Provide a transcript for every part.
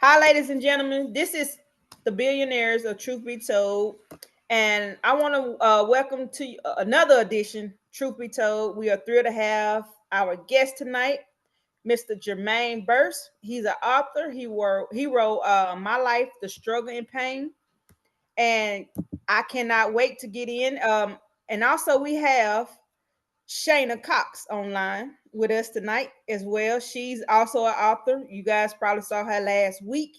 Hi, ladies and gentlemen. This is the Billionaires of Truth Be Told, and I want to welcome to another edition. Truth Be Told, we are thrilled to have our guest tonight, Mr. Jermaine Burse. He's an author. He wrote "My Life: The Struggle and Pain," and I cannot wait to get in. And also we have Shayna Cox online with us tonight as well. She's also an author. You guys probably saw her last week.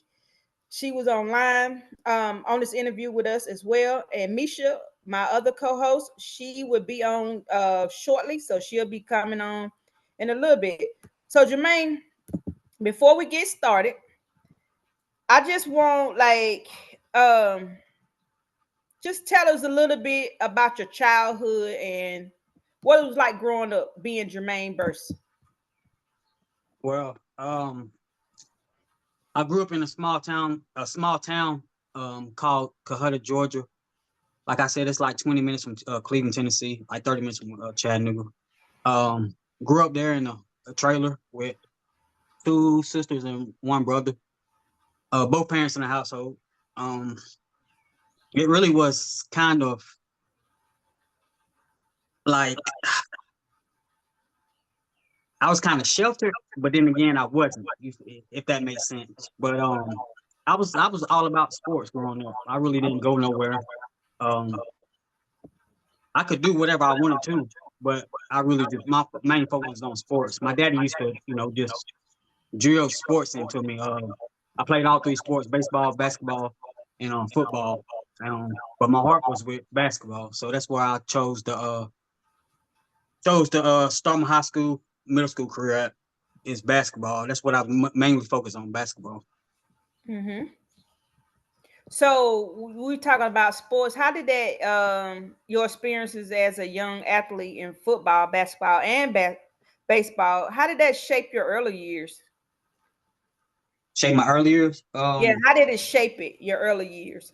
She was online on this interview with us as well. And Misha, my other co-host, she would be on shortly, so she'll be coming on in a little bit. So Jermaine, before we get started, I just want just tell us a little bit about your childhood and what it was like growing up being Jermaine Burse. Well, I grew up in a small town called Cahutta, Georgia. Like I said, it's like 20 minutes from Cleveland, Tennessee, like 30 minutes from Chattanooga. Um, Grew up there in a trailer with two sisters and one brother, both parents in the household. Um, it really was kind of like I was kind of sheltered, but then again, I wasn't, if that makes sense. But I was all about sports growing up. I really didn't go nowhere. Um, I could do whatever I wanted to, but I really just my main focus was on sports. My daddy used to, just drill sports into me. I played all three sports: baseball, basketball, and football. But my heart was with basketball, so that's why I chose to start my high school, middle school career at is basketball. That's what I mainly focus on, basketball. Hmm. So we talking about sports. How did that your experiences as a young athlete in football, basketball, and baseball? How did that shape your early years? Shape my early years. Yeah, how did it shape it your early years?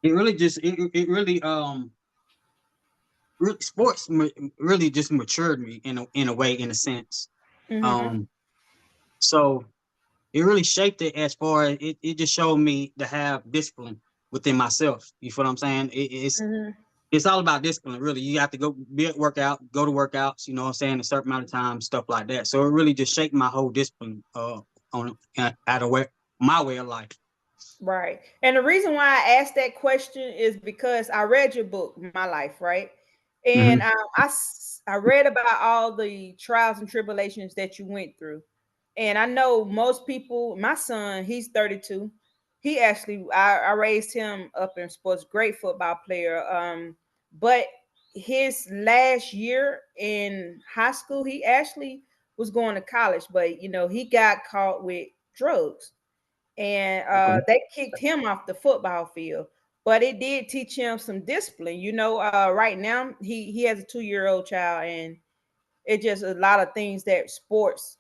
It really sports really just matured me in a way, in a sense. Mm-hmm. Um, so it really shaped it as far as it just showed me to have discipline within myself. You feel what I'm saying? Mm-hmm. It's all about discipline, really. You have to go be at workout, go to workouts, you know what I'm saying, a certain amount of time, stuff like that. So it really just shaped my whole discipline on out of way my way of life. Right. And the reason why I asked that question is because I read your book, My Life, right? And Hmm. I read about all the trials and tribulations that you went through. And I know most people, my son, he's 32. He actually, I raised him up in sports, great football player. But his last year in high school, he actually was going to college, but he got caught with drugs and Okay. they kicked him off the football field. But it did teach him some discipline. Right now he has a 2-year-old child, and it just a lot of things that sports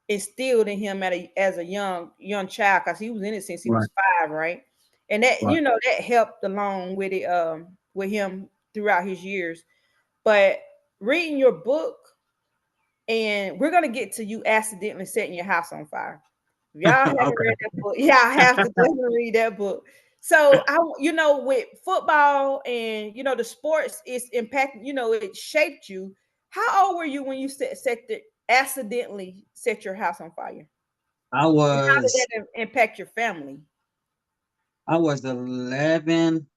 instilled in him as a young child because he was in it since he Right. was 5, right? And that Right. that helped along with it with him throughout his years. But reading your book, and we're gonna get to you accidentally setting your house on fire. If y'all haven't read Okay. that book, y'all have to definitely read that book. So with football and the sports, it's impacting. It shaped you. How old were you when you accidentally set your house on fire? I And how did was that impact your family? I was 11,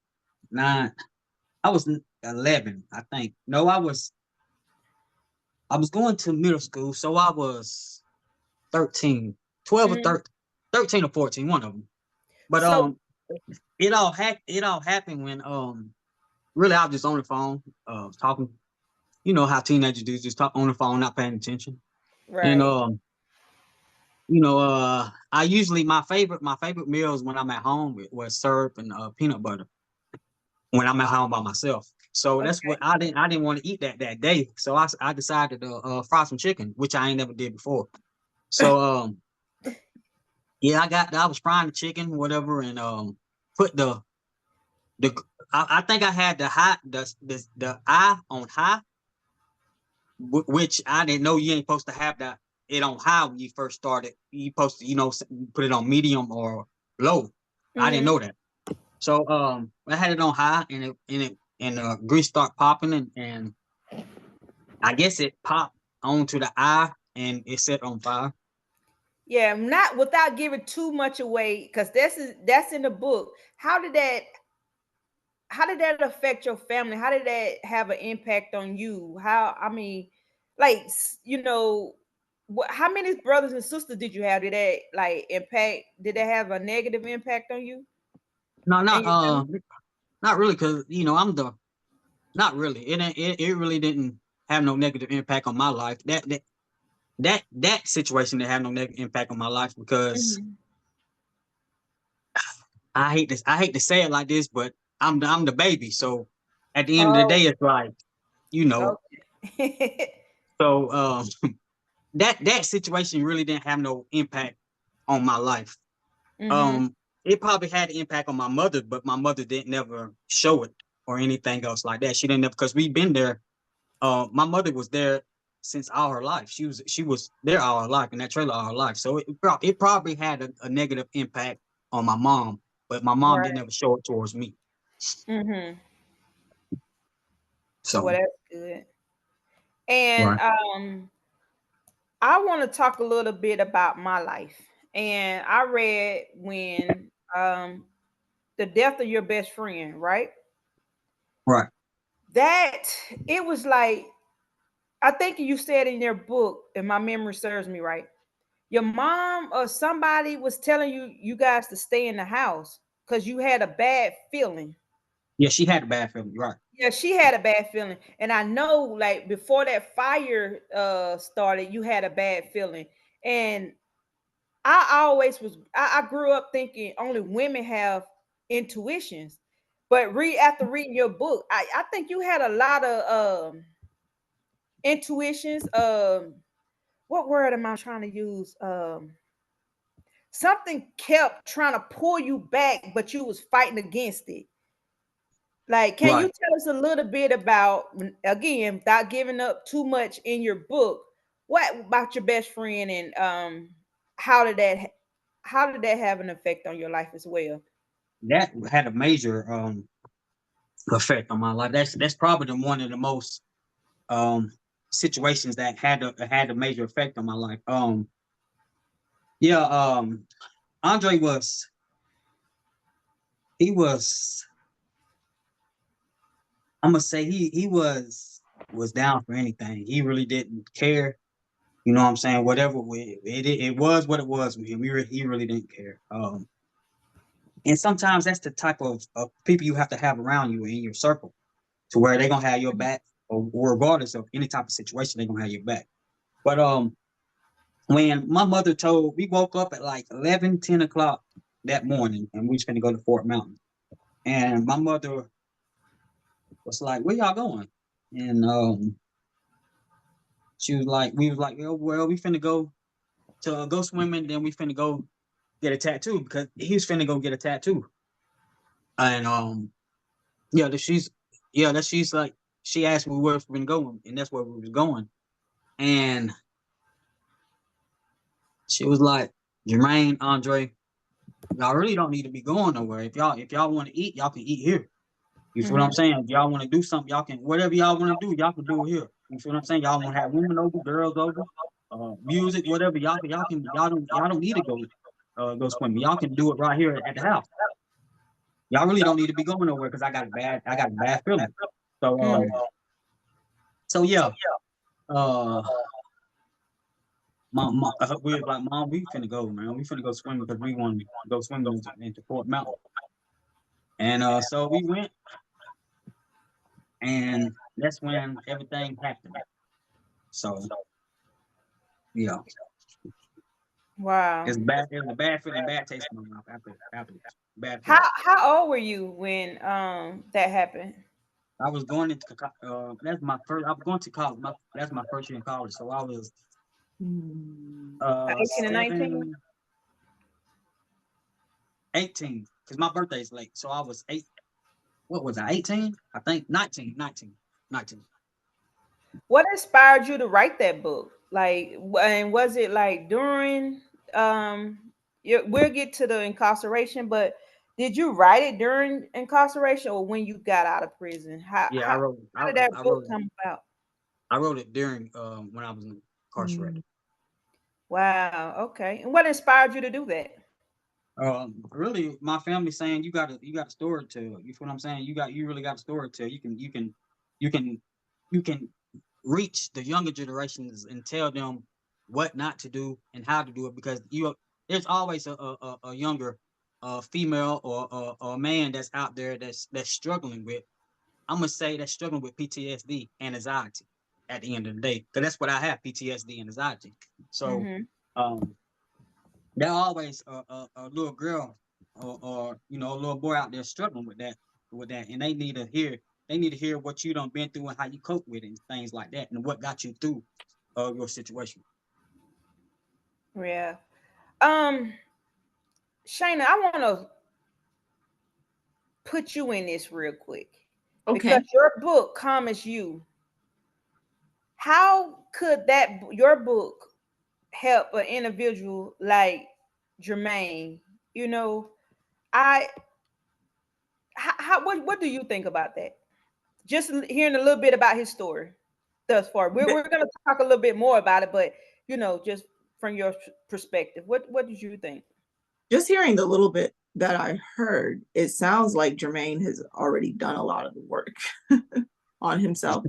9. I was 11, I think. No, I was going to middle school, so I was 13, 12 or Mhm. 13, 13 or 14, one of them. But So it all happened when really I was just on the phone talking. You know how teenagers do, just talk on the phone, not paying attention. And right. I usually my favorite meals when I'm at home was syrup and peanut butter when I'm at home by myself. So that's Okay. what I didn't want to eat that day. So I decided to fry some chicken, which I ain't never did before. So yeah, I was frying the chicken, whatever, and put the I think I had the eye on high, which I didn't know you ain't supposed to have that it on high when you first started. You supposed to, put it on medium or low. I didn't Mm-hmm. know that. So I had it on high, and grease start popping, and I guess it popped onto the eye and it set on fire. Yeah, not without giving too much away, because that's in the book. How did that affect your family? How did that have an impact on you? How, I mean, like, how many brothers and sisters did you have? Did that like impact? Did that have a negative impact on you No, and your family? not really, because I'm the not really. It really didn't have no negative impact on my life. That situation didn't have no negative impact on my life because Hmm. I hate to say it like this, but I'm the baby. So at the end of the Oh, day, it's like, you know. okay. So that situation really didn't have no impact on my life. Hmm. Um, it probably had an impact on my mother, but my mother didn't never show it or anything else like that. She didn't never, because we've been there. My mother was there since all her life. She was there all her life in that trailer all her life. So it probably had a negative impact on my mom, but my mom didn't Right. ever show it towards me. Hmm. So Well, that's good. And right, I want to talk a little bit about my life. And I read when the death of your best friend, right? right. That it was like, I think you said in your book, if my memory serves me right, your mom or somebody was telling you guys to stay in the house because you had a bad feeling. Yeah, she had a bad feeling. Right. Yeah, she had a bad feeling. And I know like before that fire started, you had a bad feeling. And I grew up thinking only women have intuitions. But after reading your book, I think you had a lot of intuitions. What word am I trying to use? Something kept trying to pull you back, but you was fighting against it. Like, can you Right. tell us a little bit about, again, without giving up too much in your book, what about your best friend, and how did that how did that have an effect on your life as well? That had a major effect on my life. That's probably one of the most um situations that had a major effect on my life. Yeah, Andre he was I'm gonna say he was down for anything. He really didn't care. You know what I'm saying? Whatever it was what it was with him. He really didn't care. And sometimes that's the type of people you have to have around you in your circle, to where they're gonna have your back, or regardless of any type of situation, they're gonna have your back. But when my mother told, we woke up at like 11, 10 o'clock that morning, and we was finna go to Fort Mountain. And my mother was like, "Where y'all going?" And she was like, "We was like, oh, well, we finna go swimming, then we finna go get a tattoo, because he was finna go get a tattoo." And yeah, that she's like, she asked me where we been going, and that's where we was going. And she was like, "Jermaine, Andre, y'all really don't need to be going nowhere. If y'all want to eat, y'all can eat here. You feel what I'm Hmm. saying? If y'all want to do something, y'all can, whatever y'all want to do, y'all can do it here. You feel what I'm saying? Y'all want to have women over, girls over, music, whatever. Y'all don't need to go swimming. Y'all can do it right here at the house. Y'all really don't need to be going nowhere, because I got a bad feeling." So Hmm. so yeah, uh, we was like, "Mom, we finna go, man. We finna go swimming, because we want to go swimming into Fort Mountain." And so we went, and that's when everything happened. So yeah, Wow. it's bad. It was a bad feeling, bad taste in my mouth afterwards. Bad How feeling. how old were you when that happened? I was going into that's my first. I was going to college. That's my first year in college. So I was 18 and 19? 7, 18, because my birthday's late. So I was 8. What was I? 18? I think 19. 19. 19. What inspired you to write that book? Like, and was it like during we'll get to the incarceration, but did you write it during incarceration or when you got out of prison? How Yeah, how how did that I book wrote it. come about? I wrote it during when I was Mm. incarcerated. Wow, okay. And what inspired you to do that? Really, my family saying you got a story to tell. You feel what I'm saying? You really got a story to tell. You can you can reach the younger generations and tell them what not to do and how to do it because there's always a younger female or a man that's out there that's struggling with, I'm gonna say, that's struggling with PTSD and anxiety at the end of the day because that's what I have, PTSD and anxiety. So Mm-hmm. um there always a little girl or a little boy out there struggling with that, and they need to hear what you done been through and how you cope with it and things like that, and what got you through your situation. Yeah. Um, Shayna, I want to put you in this real quick because Okay. your book, Calm as You, how could your book help an individual like Jermaine? You know, I what do you think about that? Just hearing a little bit about his story thus far. We're going to talk a little bit more about it, but just from your perspective, what did you think? Just hearing the little bit that I heard, it sounds like Jermaine has already done a lot of the work on himself.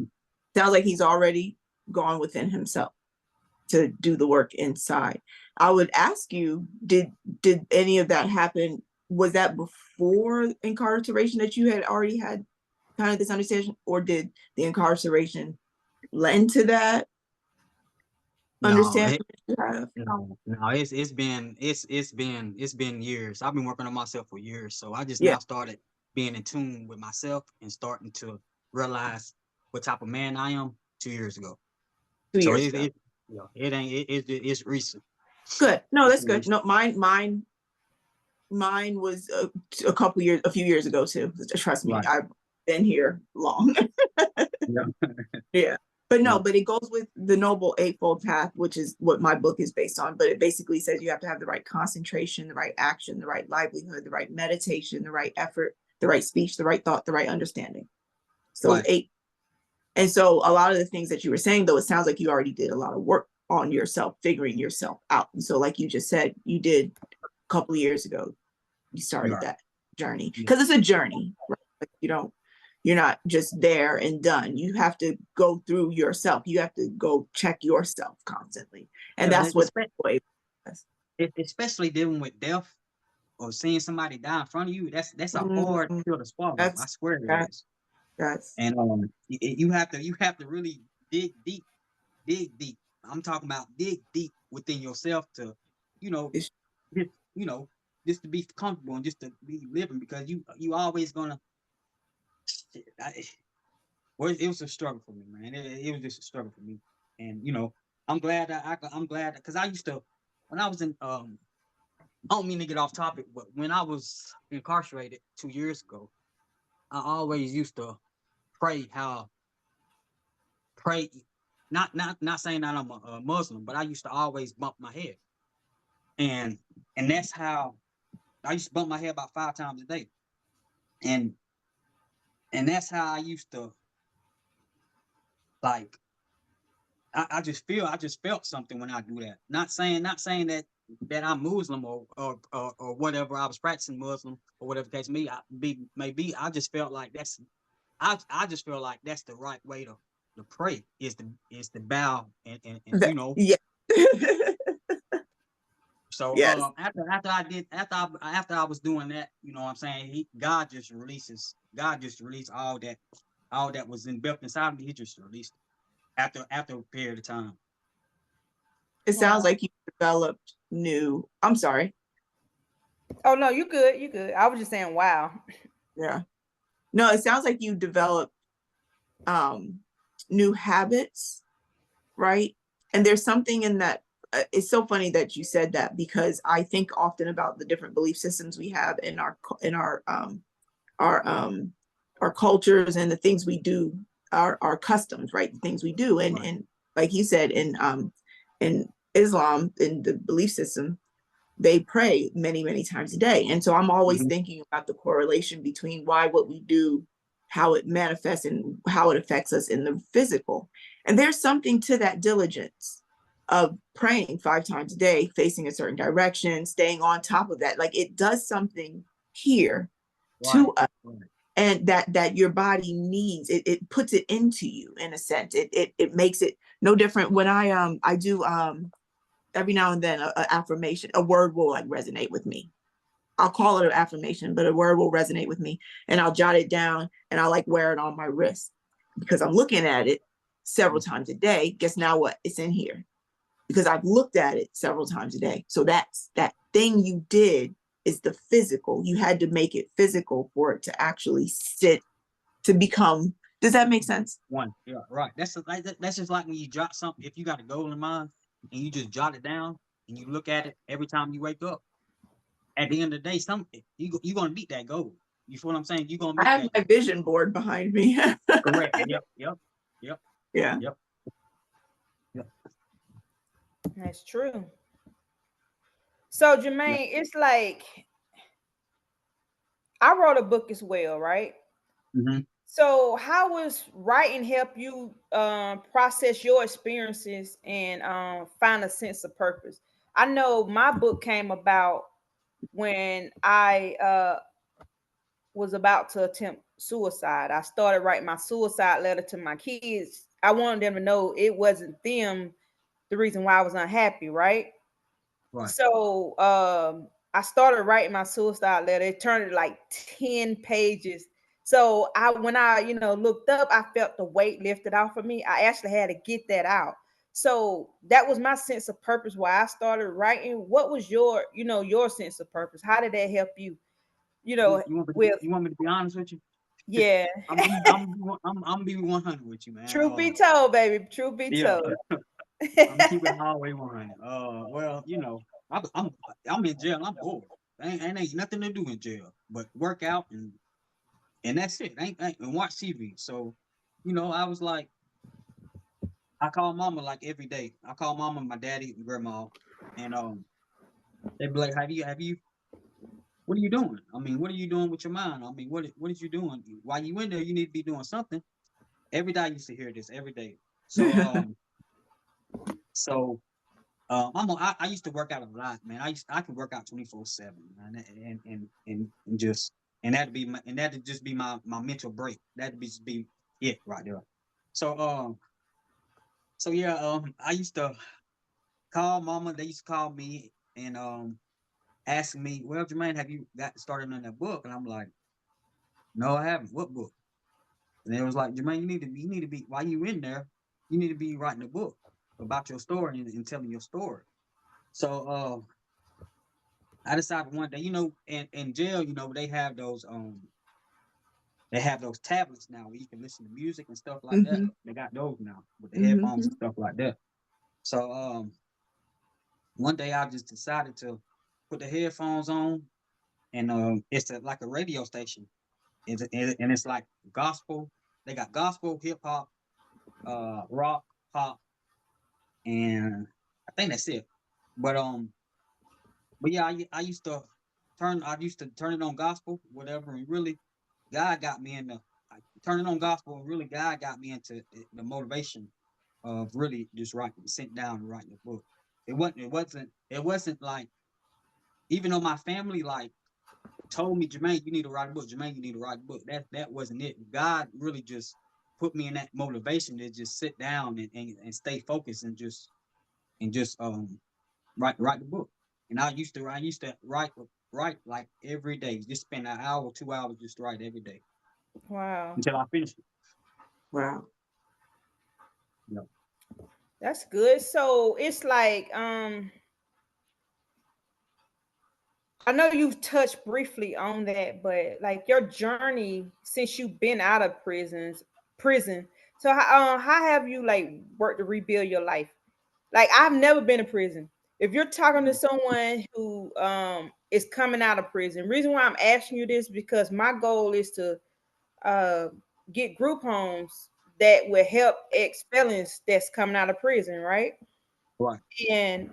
Sounds like he's already gone within himself to do the work inside. I would ask you, did any of that happen? Was that before incarceration that you had already had kind of this understanding, or did the incarceration lend to that No, understanding that you have? no, it's been years. I've been working on myself for years, so I just Yeah, now started being in tune with myself and starting to realize what type of man I am 2 years ago. two So years ago. it ain't it's recent. Good. No, It's that's good. recent. No, mine was a few years ago too. Trust me, Right. I've been here long. Yeah. Yeah. But Yeah. no, but it goes with the Noble Eightfold Path, which is what my book is based on. But it basically says you have to have the right concentration, the right action, the right livelihood, the right meditation, the right effort, the right speech, the right thought, the right understanding. So it's Right. eight. And so a lot of the things that you were saying, though, it sounds like you already did a lot of work on yourself, figuring yourself out. And so, like you just said, you did a couple of years ago, you started Right. that journey Yeah. because it's a journey, right? Like you're not just there and done. You have to go through yourself. You have to go check yourself constantly. And Yeah. that's what boy does. Especially dealing with death or seeing somebody die in front of you. That's a hard Mm, pill to swallow. I that's swear it that is. that's And you have to really dig deep. I'm talking about dig deep within yourself to, you know, it's, just just to be comfortable and just to be living because you always gonna. I, well, it was a struggle for me, man. It was just a struggle for me, and I'm glad that I'm glad because I used to when I was in I don't mean to get off topic, but when I was incarcerated 2 years ago, I always used to pray how pray not saying that I'm a Muslim, but I used to always bump my head, and that's how I used to bump my head about 5 times a day, and that's how I used to like. I just felt something when I do that. Not saying that I'm Muslim or whatever. I was practicing Muslim or whatever the case may be. I just felt like I just feel like that's the right way to pray is to bow and that, yeah. so Yes. after I was doing that, you know what I'm saying, God just released all that was in built inside of me. He just released after a period of time. It sounds Wow. like you developed new. I'm sorry. Oh no, you good. You good. I was just saying, wow. Yeah. No, it sounds like you developed um new habits, right? And there's something in that. It's so funny that you said that because I think often about the different belief systems we have in our our cultures and the things we do, our customs, right? The things we do, Right. and like you said, in in Islam, in the belief system, they pray many, many times a day. And so I'm always Mhm. thinking about the correlation between why what we do, how it manifests, and how it affects us in the physical. And there's something to that diligence of praying 5 times a day, facing a certain direction, staying on top of that. Like it does something here Right. to us, Right. and that your body needs it. It puts it into you in a sense. It makes it no different. When I do every now and then a affirmation, a word will like resonate with me. I'll call it an affirmation, but a word will resonate with me, and I'll jot it down and I'll like wear it on my wrist because I'm looking at it several times a day. Guess now what? It's in here because I've looked at it several times a day. So that's that thing you did is the physical. You had to make it physical for it to actually sit, to become. Does that make sense? One. Yeah. Right. That's just like when you jot something. If you got a goal in mind and you just jot it down and you look at it every time you wake up, at the end of the day, you're gonna meet that goal. You feel what I'm saying? You're gonna I meet have that my goal. vision board behind me. Correct. Yep. Yep. Yep. Yeah. Yep. Yep. That's true. So Yep. Jermaine, it's like I wrote a book as well, right? Mm-hmm. So how was writing help you process your experiences and find a sense of purpose? I know my book came about when I was about to attempt suicide. I started writing my suicide letter to my kids. I wanted them to know it wasn't them the reason why I was unhappy, right? Right. So I started writing my suicide letter. It turned to like 10 pages. So I when I, looked up, I felt the weight lifted off of me. I actually had to get that out. So that was my sense of purpose why I started writing. What was your sense of purpose? How did that help you? You know, with You want me to be honest with you? yeah. I'm be 100 with you, man. Truth be told, baby. Truth be Yeah. told. I'm keeping it all the way 100. Well, I'm in jail. I'm bored. Ain't nothing to do in jail but work out and that's it. Ain't and watch TV. So, I was like, I call mama like every day. I call mama, my daddy, and grandma, and they be like, have you what are you doing? I mean, what are you doing with your mind? I mean, what is you doing? While you in there, you need to be doing something. Every day I used to hear this every day. So so I used to work out a lot, man. I could work out 24/7, man, and just and that'd just be my mental break. That'd be it right there. So so yeah, I used to call mama. They used to call me and asking me, well, Jermaine, have you got started on that book? And I'm like, no, I haven't. What book? And it was like, Jermaine, you need to be while you in there, you need to be writing a book about your story and telling your story. So I decided one day, in jail, they have those tablets now where you can listen to music and stuff like that. Hmm. They got those now with the headphones Hmm. and stuff like that. So one day I just decided to put the headphones on and it's like a radio station. And it's like gospel. They got gospel, hip hop, rock, pop, and I think that's it. But but yeah, I used to turn it on gospel, whatever, and really, God got me into turning on gospel, and really, God got me into the motivation of really just writing, sitting down and writing a book. It wasn't like, even though my family like told me, Jermaine, you need to write a book. Jermaine, you need to write a book. That wasn't it. God really just put me in that motivation to just sit down and stay focused and just write the book. And I used to write like every day. Just spend an hour, 2 hours just write every day Wow. until I finish it. Wow. Yeah. That's good. So it's like I know you've touched briefly on that, but like your journey since you've been out of prison. So how have you like worked to rebuild your life? Like I've never been in prison. If you're talking to someone who is coming out of prison, reason why I'm asking you this because my goal is to uh get group homes that will help ex felons that's coming out of prison, right? Right. And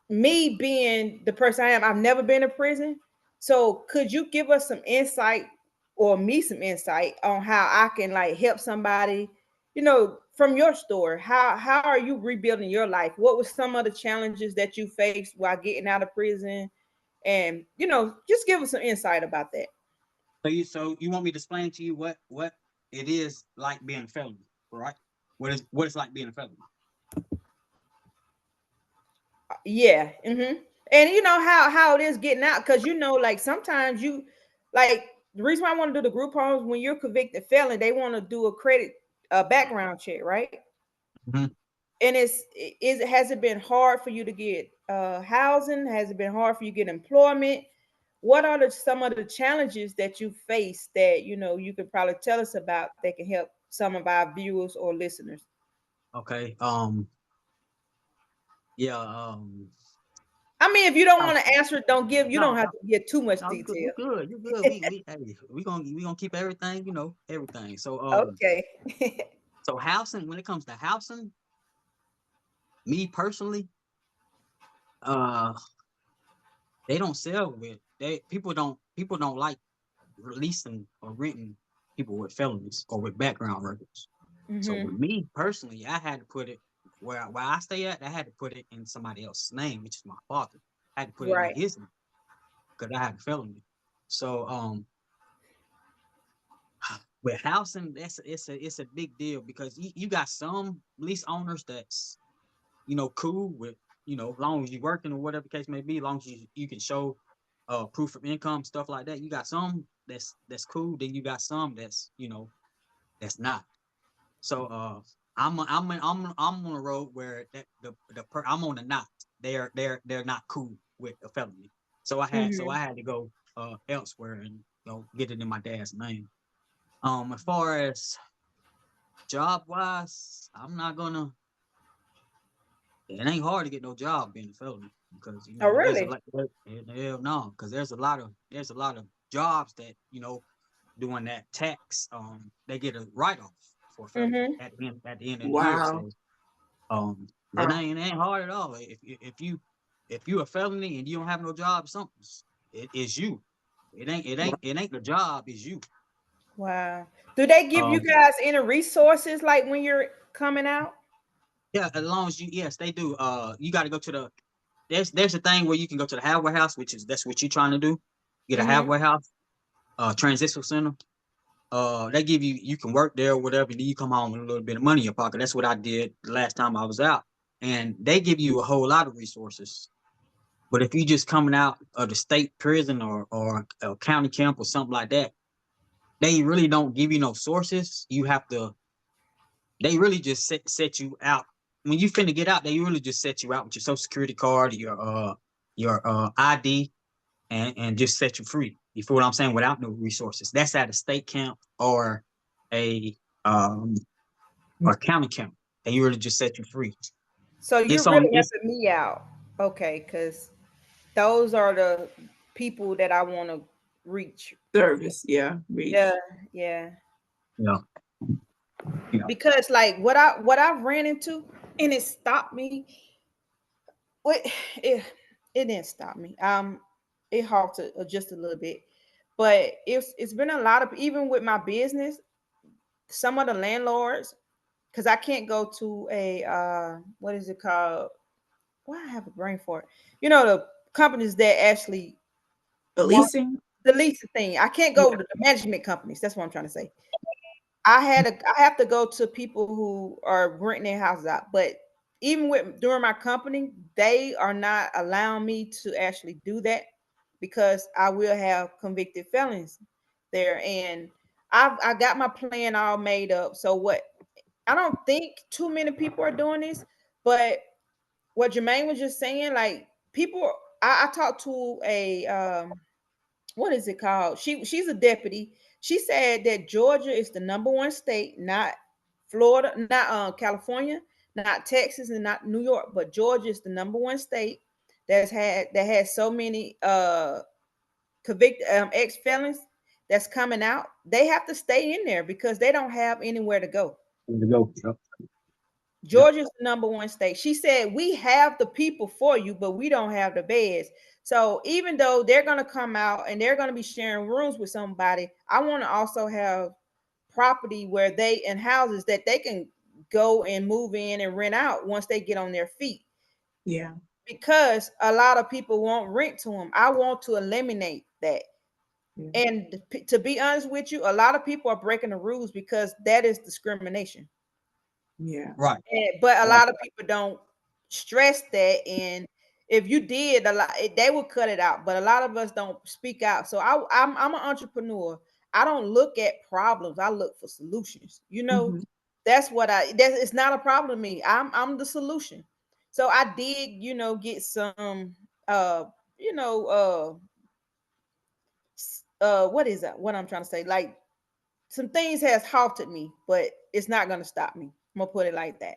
me being the person I am, I've never been to prison. So could you give us some insight or me some insight on how I can like help somebody, from your story? How are you rebuilding your life? What were some of the challenges that you faced while getting out of prison? And just give us some insight about that. So you want me to explain to you what it is like being a felon, right? What it's like being a felon. Yeah. And you know how it is getting out, because like sometimes you like the reason why I want to do the group homes, when you're convicted felon, they want to do a background check, right? Hmm. And has it been hard for you to get housing? Has it been hard for you to get employment? What are some of the challenges that you face that you could probably tell us about that can help some of our viewers or listeners? Okay. Yeah. I mean, if you don't want to Housing. answer, don't give. You don't No, have no, to give too much no. You good. detail. You good. You good. We hey, we gonna keep everything. Everything. Okay. So housing. When it comes to housing, me personally, uh, they don't sell with they people don't like releasing or renting people with felonies or with background records. So with Hmm. me personally, I had to put it where I stay at. I had to put it in somebody else's name, which is my father. I had to put it in Right. his name because I had a felony. So with housing, it's a big deal because you got some lease owners that's cool with as long as you're working or whatever the case may be, as long as you can show proof of income, stuff like that. You got some that's cool. Then you got some that's not. So I'm on a road where I'm on the not. They're not cool with a felony. So I Hmm. had to go elsewhere and get it in my dad's name. As far as job wise, I'm not gonna. It ain't hard to get no job being a felon because Oh, there's a really? lot. Hell no, because there's a lot of jobs that doing that tax. They get a write off for felony Hmm. at the end of the year. Wow. So it ain't hard at all. If you a felony and you don't have no job, it's you. It ain't the job. It's you. Wow. Do they give you Um, guys any resources like when you're coming out? yeah, as long as yes, they do. You got to go to there's a thing where you can go to the halfway house, that's what you're trying to do. Get a Hmm. halfway house, transitional center. They give you can work there or whatever, and then you come home with a little bit of money in your pocket. That's what I did the last time I was out. And they give you a whole lot of resources. But if you just coming out of the state prison or a county camp or something like that, they really don't give you no sources. They really just set you out. When you finna get out, they really just set you out with your social security card, your ID, and just set you free. You feel what I'm saying? Without no resources. That's at a state camp a um or county camp. They really just set you free. So you're It's on really it's helping me out. Okay, because those are the people that I want to reach. Service, yeah, Yeah, reach. yeah. yeah. Because like what I've ran into, and it stopped me. What it it didn't stop me. It halted just a little bit, but it's been a lot of, even with my business, some of the landlords, because I can't go to a what is it called? Why I have a brain for it? The companies that actually The want leasing. the leasing thing. I can't Yeah. go to the management companies. That's what I'm trying to say. I have to go to people who are renting their houses out. But even with during my company, they are not allowing me to actually do that because I will have convicted felons there. And I got my plan all made up. So what, I don't think too many people are doing this, but what Jermaine was just saying, like people, I talked to a what is it called? She's a deputy. She said that Georgia is the number one state, not Florida, not California, not Texas, and not New York, but Georgia is the number one state that has so many convicted ex felons that's coming out. They have to stay in there because they don't have anywhere to go. There you go. Yep. Yep. Georgia's the number one state. She said, we have the people for you, but we don't have the beds. So even though they're going to come out and they're going to be sharing rooms with somebody, I want to also have property where they and houses that they can go and move in and rent out once they get on their feet. Yeah. Because a lot of people won't rent to them. I want to eliminate that. Yeah. And to be honest with you, a lot of people are breaking the rules because that is discrimination. Yeah. Right. But a Right. lot of people don't stress that. And if you did a lot, they would cut it out. But a lot of us don't speak out. So I'm an entrepreneur. I don't look at problems. I look for solutions. Mm-hmm. That's what it's not a problem to me. I'm the solution. So I did, get some uh, you know, what is that? What I'm trying to say? Like some things has halted me, but it's not gonna stop me. I'm gonna put it like that.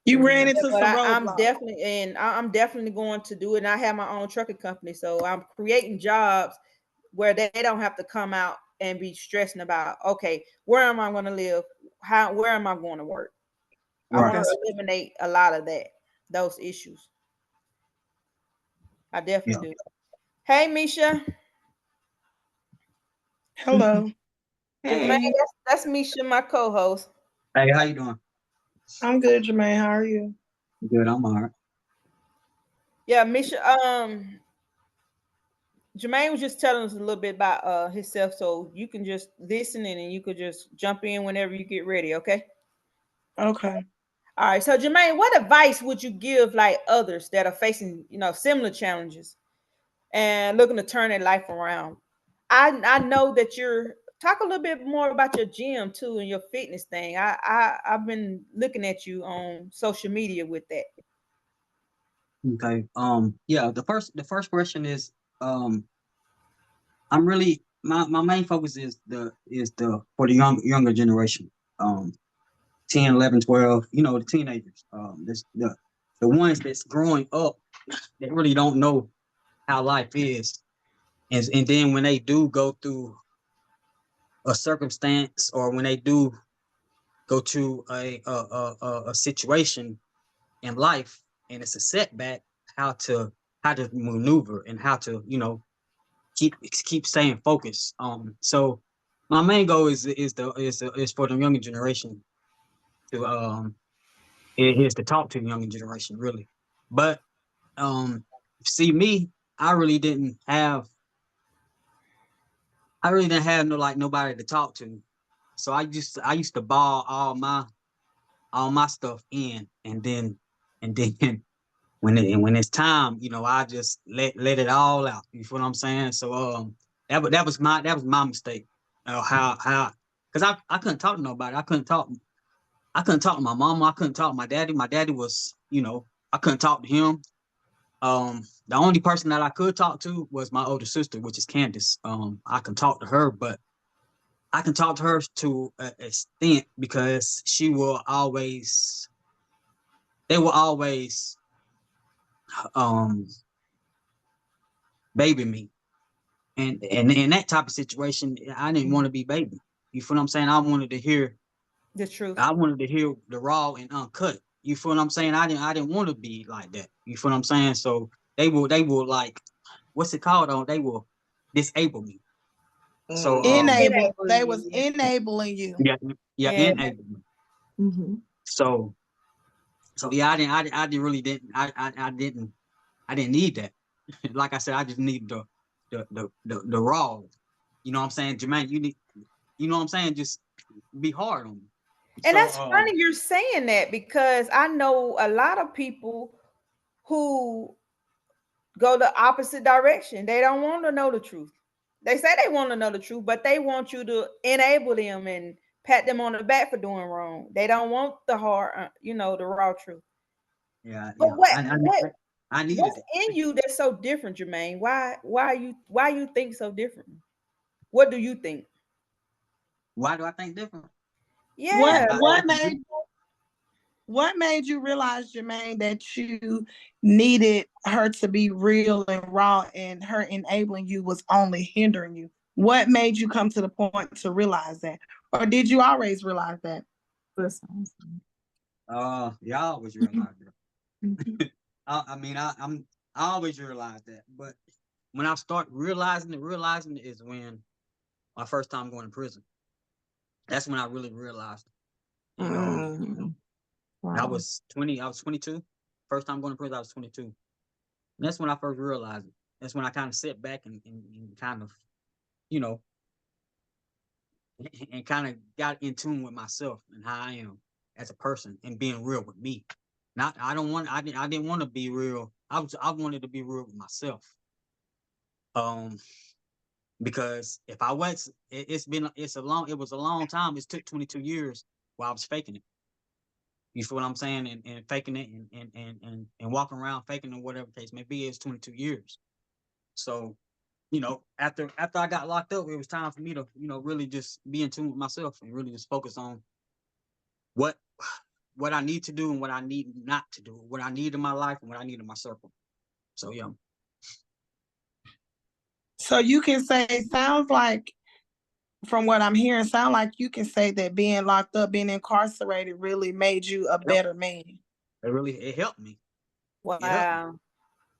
You ran Mm-hmm. into But some I'm roadblocks. definitely I'm definitely going to do it. And I have my own trucking company, so I'm creating jobs where they don't have to come out and be stressing about, okay, where am I going to live? Where am I going to work? I Right. want to eliminate a lot of those issues. I Yeah. definitely do. Hey, Misha. Hello. Jermaine, Hey, that's Misha, my co-host. Hey, how you doing? I'm good, Jermaine. How are you? Good. I'm all right. Yeah, Misha. Jermaine was just telling us a little bit about himself, so you can just listen in and you could just jump in whenever you get ready. Okay. Okay. All right. So, Jermaine, what advice would you give like others that are facing similar challenges and looking to turn their life around? I know that you're talk a little bit more about your gym too and your fitness thing. I've been looking at you on social media with that. Okay. Yeah. The first question is, um, I'm really my main focus is the for the younger generation. 10, 11, 12. The teenagers. This the ones that's growing up that really don't know how life is, and then when they do go through a circumstance, or when they do go to a situation in life and it's a setback, how to maneuver and how to keep staying focused. So my main goal is for the younger generation to is to talk to the younger generation really. But um see me, I really didn't have no like nobody to talk to. So I used to ball all my stuff in, and then when it's time, I just let it all out. You feel what I'm saying? So that was my mistake. How because I couldn't talk to nobody. I couldn't talk to my mama. I couldn't talk to my daddy. My daddy was, I couldn't talk to him. The only person that I could talk to was my older sister, which is Candace. I can talk to her, but I can talk to her to an extent because they will always um baby me. And in that type of situation, I didn't want to be baby. You feel what I'm saying? The truth. I wanted to hear the raw and uncut. You feel what I'm saying? I didn't want to be like that. You feel what I'm saying? So they will like, what's it called? They will disable me. So Enable. Enabling They you. was enabling you. yeah, yeah, Yeah. enable me. Mm-hmm. So yeah, I didn't really didn't I didn't need that. Like I said, I just need the raw. You know what I'm saying, Jermaine? You know what I'm saying? Just be hard on me. And So that's funny you're saying that because I know a lot of people who go the opposite direction. They don't want to know the truth. They say they want to know the truth, but they want you to enable them and pat them on the back for doing wrong. They don't want the hard, the raw truth. yeah, But yeah, what I I, what I needed what's it. in you that's so different, Jermaine? Why you think so differently? What do you think? Why do I think different? What Yeah, I what can made what made you realize, Jermaine, that you needed her to be real and raw, and her enabling you was only hindering you? What made you come to the point to realize that? Or did you always realize that? Listen. Yeah, I always realize Mhm. that. I always realize that. But when I start realizing it is when my first time going to prison. That's when I really realized it. And Mm. I Wow. was 20, I was 22. First time going to prison, I was 22. And that's when I first realized it. That's when I kind of sat back and kind of, you know, and kind of got in tune with myself and how I am as a person and being real with me. Not I didn't want to be real. I wanted to be real with myself. Um because if I was it was a long time. It took 22 years while I was faking it. You feel what I'm saying? And faking it and walking around faking it, whatever case may be, it's 22 years. So, after I got locked up, it was time for me to, really just be in tune with myself and really just focus on what what I need to do and what I need not to do, what I need in my life and what I need in my circle. So yeah. So you can say, sounds like, from what I'm hearing, sound like you can say that being locked up, being incarcerated, really made you a Yep. better man. It helped me. It helped me. Wow.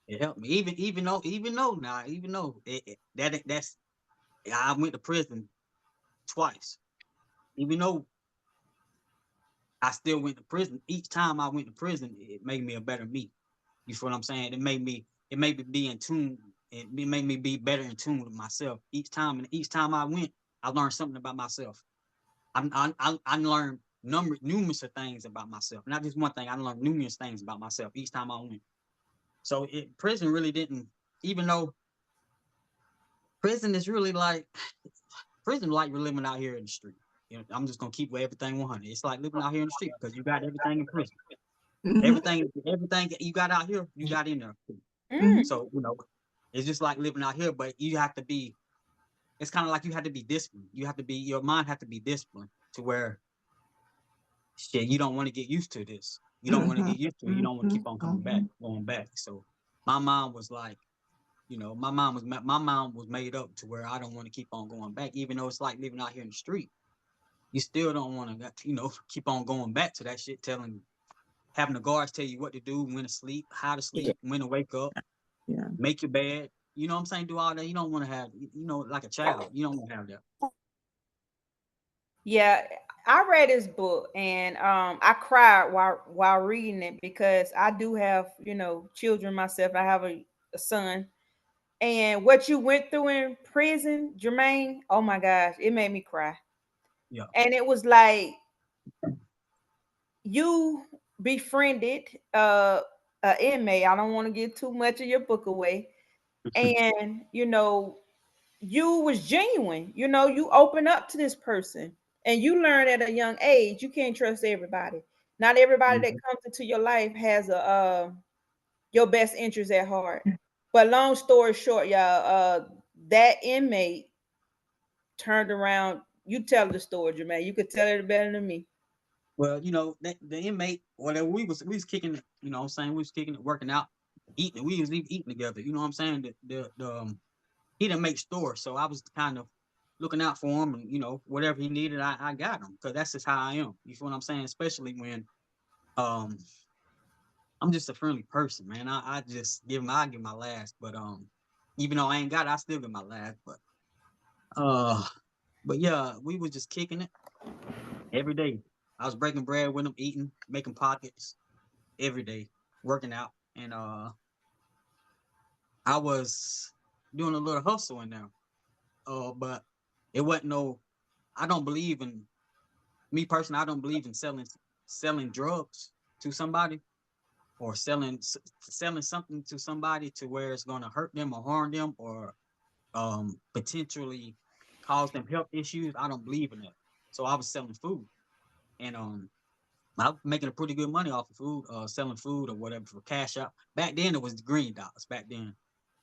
It helped me. Even though that's I went to prison twice. Even though I still went to prison, each time I went to prison, it made me a better me. You feel what I'm saying? It made me be in tune. It made me be better in tune with myself each time. And each time I went, I learned something about myself. I learned numerous of things about myself. Not just one thing. I learned numerous things about myself each time I went. So prison really didn't. Even though prison is really like prison, like we're living out here in the street. I'm just gonna keep with everything 100. It's like living out here in the street because you got everything in prison. Mhm. Everything you got out here, you got in there. Mm. Mhm. So it's just like living out here, but you have to be. It's kind of like you have to be disciplined. Your mind have to be disciplined to where shit, you don't want to get used to this. You don't want to Mhm. get used to it. You don't want to Mhm. keep on Mhm. going back. So my mind was like, my mind was made up to where I don't want to keep on going back, even though it's like living out here in the street. You still don't want to, keep on going back to that shit, having the guards tell you what to do, when to sleep, how to Yeah. sleep, when to wake up, Yeah. make your bed. You know what I'm saying? Do all that. You don't want to have, like a child. You don't want to have that. Yeah, I read this book and I cried while reading it because I do have, children myself. I have a son. And what you went through in prison, Jermaine, oh my gosh, it made me cry. Yeah. And it was like you befriended a inmate. I don't want to give too much of your book away. And you was genuine. You open up to this person and you learn at a young age you can't trust everybody. Not everybody that Mhm. comes into your life has your best interest at heart. But long story short, y'all, that inmate turned around. You tell the story, Jermaine. You could tell it better than me. Well, the inmate, whatever we was kicking it, what I'm saying, we was kicking it, working out, eating. We was eating together. You know what I'm saying? He didn't make stores, so I was kind of looking out for him, and whatever he needed, I got him because that's just how I am. You feel what I'm saying? Especially when um I'm just a friendly person, man. I just I give my last, but even though I ain't got it, I still give my last. Uh, but yeah, we was just kicking it every day. I was breaking bread with him, eating, making pockets every day, working out, and I was doing a little hustle in there. But it wasn't no. I don't believe in me personally. I don't believe in selling drugs to somebody or selling something to somebody to where it's going to hurt them or harm them or potentially cause them health issues. I don't believe in that. So I was selling food, and I was making a pretty good money off of food, selling food or whatever for cash out. Back then it was the green dots. Back then,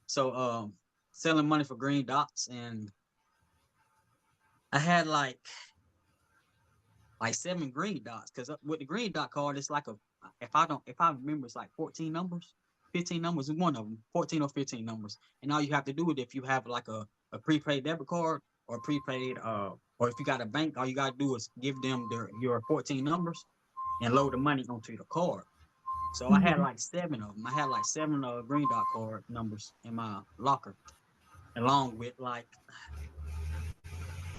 so selling money for green dots, and I had like 7 green dots because with the green dot card, it's like if I remember, it's like 14 numbers, 15 numbers is one of them, 14 or 15 numbers, and all you have to do it if you have like a prepaid debit card or if you got a bank, all you gotta do is give them your 14 numbers, and load the money onto the card. So I had like 7 of them. I had like seven Green Dot card numbers in my locker, along with like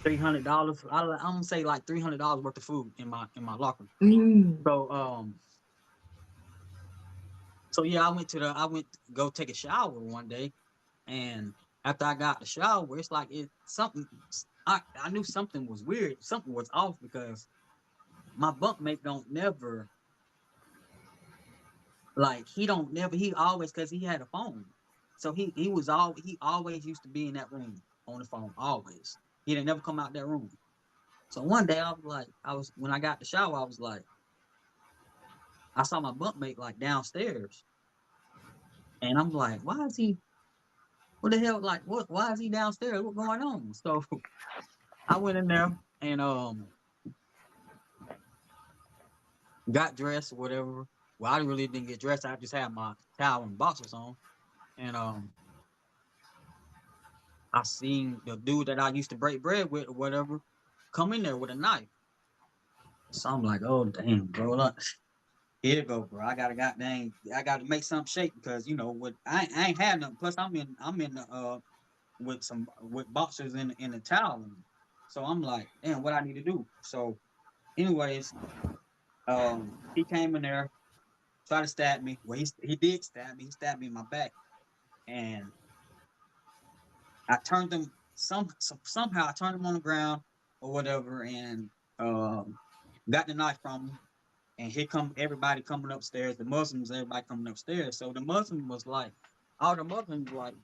$300. I'm gonna say like $300 worth of food in my locker. Mm. So so yeah, I went to go take a shower one day, and after I got the shower, it's like it something. I knew something was weird, something was off because my bunkmate don't never like he don't never he always because he had a phone, so he always used to be in that room on the phone always. He didn't never come out that room. So one day I was when I got the shower, I was like I saw my bunkmate like downstairs, and I'm like, why is he? What the hell? Like what? Why is he downstairs? What's going on? So I went in there and got dressed or whatever. Well, I really didn't get dressed. I just had my towel and boxers on, and I seen the dude that I used to break bread with or whatever come in there with a knife. So I'm like, oh damn, bro, look, here you go, bro. I gotta make something shake because what I ain't had nothing. Plus I'm in the with boxers in the towel. So I'm like, damn, what I need to do. So anyways, he came in there, tried to stab me. Well, he did stab me. He stabbed me in my back, and I turned him somehow. I turned him on the ground or whatever, and got the knife from him. And here come everybody coming upstairs. The Muslims, everybody coming upstairs. So the Muslim was like, all the Muslims like,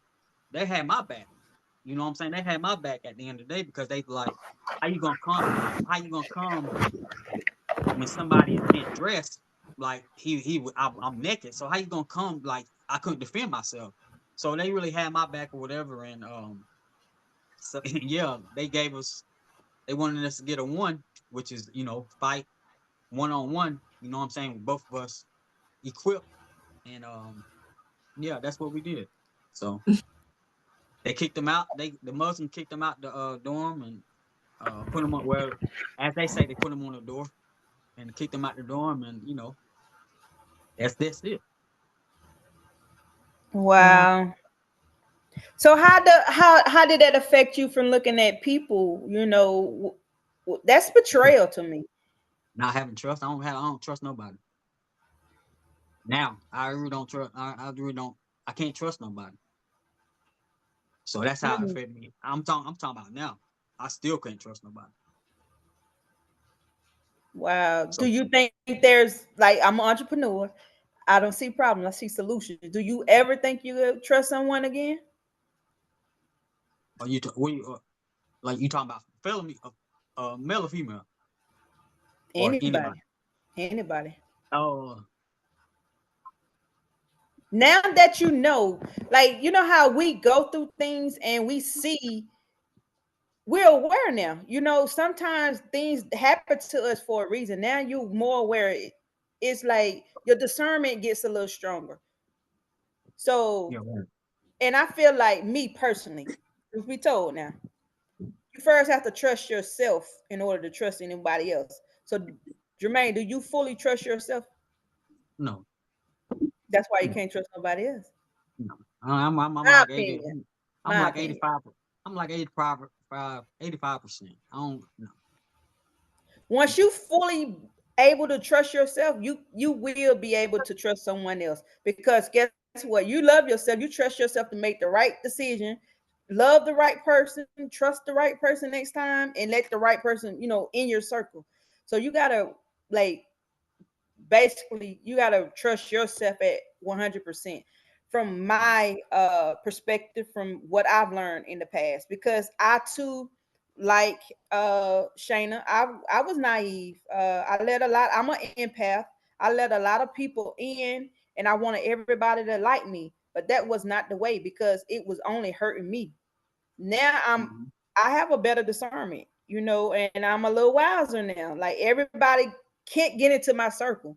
they had my back. You know what I'm saying? They had my back at the end of the day because they like, how you gonna come? How you gonna come when somebody is getting dressed? Like I'm naked. So how you gonna come? Like I couldn't defend myself. So they really had my back or whatever. And so yeah, they wanted us to get a one, which is fight 1-on-1. You know what I'm saying? With both of us equipped, and yeah, that's what we did. So they kicked them out. The Muslim kicked them out the dorm and put them on. Well, as they say, they put them on the door and kicked them out the dorm, and that's it. Wow. Wow. So how did that affect you from looking at people? That's betrayal to me. Not having trust. I don't trust nobody. Now I really don't trust. I really don't. I can't trust nobody. So that's how it Mm. affected me. I'm talking about now. I still can't trust nobody. Wow. Do So you think there's like I'm an entrepreneur? I don't see problems. I see solutions. Do you ever think you could trust someone again? are you like you talking about felony, male or female or Anybody. anybody? Anybody. Oh, Now that like how we go through things and we see we're aware now. Sometimes things happen to us for a reason. Now you're more aware. It's like your discernment gets a little stronger. So, yeah, right. and I feel like me personally, if we told now, you first have to trust yourself in order to trust anybody else. So, Jermaine, do you fully trust yourself? No, That's why you no, can't trust nobody else. no. I'm My like 80. opinion. I'm My like opinion. 85. I'm like 85%. I don't know. Once you fully able to trust yourself, you will be able to trust someone else. Because guess what? You love yourself. You trust yourself to make the right decision, love the right person, trust the right person next time, and let the right person, in your circle. So you gotta like basically you got to trust yourself at 100% from my perspective, from what I've learned in the past, because I too, like Shayna, I was naive. I'm an empath. I let a lot of people in, and I wanted everybody to like me, but that was not the way, because it was only hurting me. Now Mhm. I have a better discernment, and I'm a little wiser now. Like everybody can't get into my circle,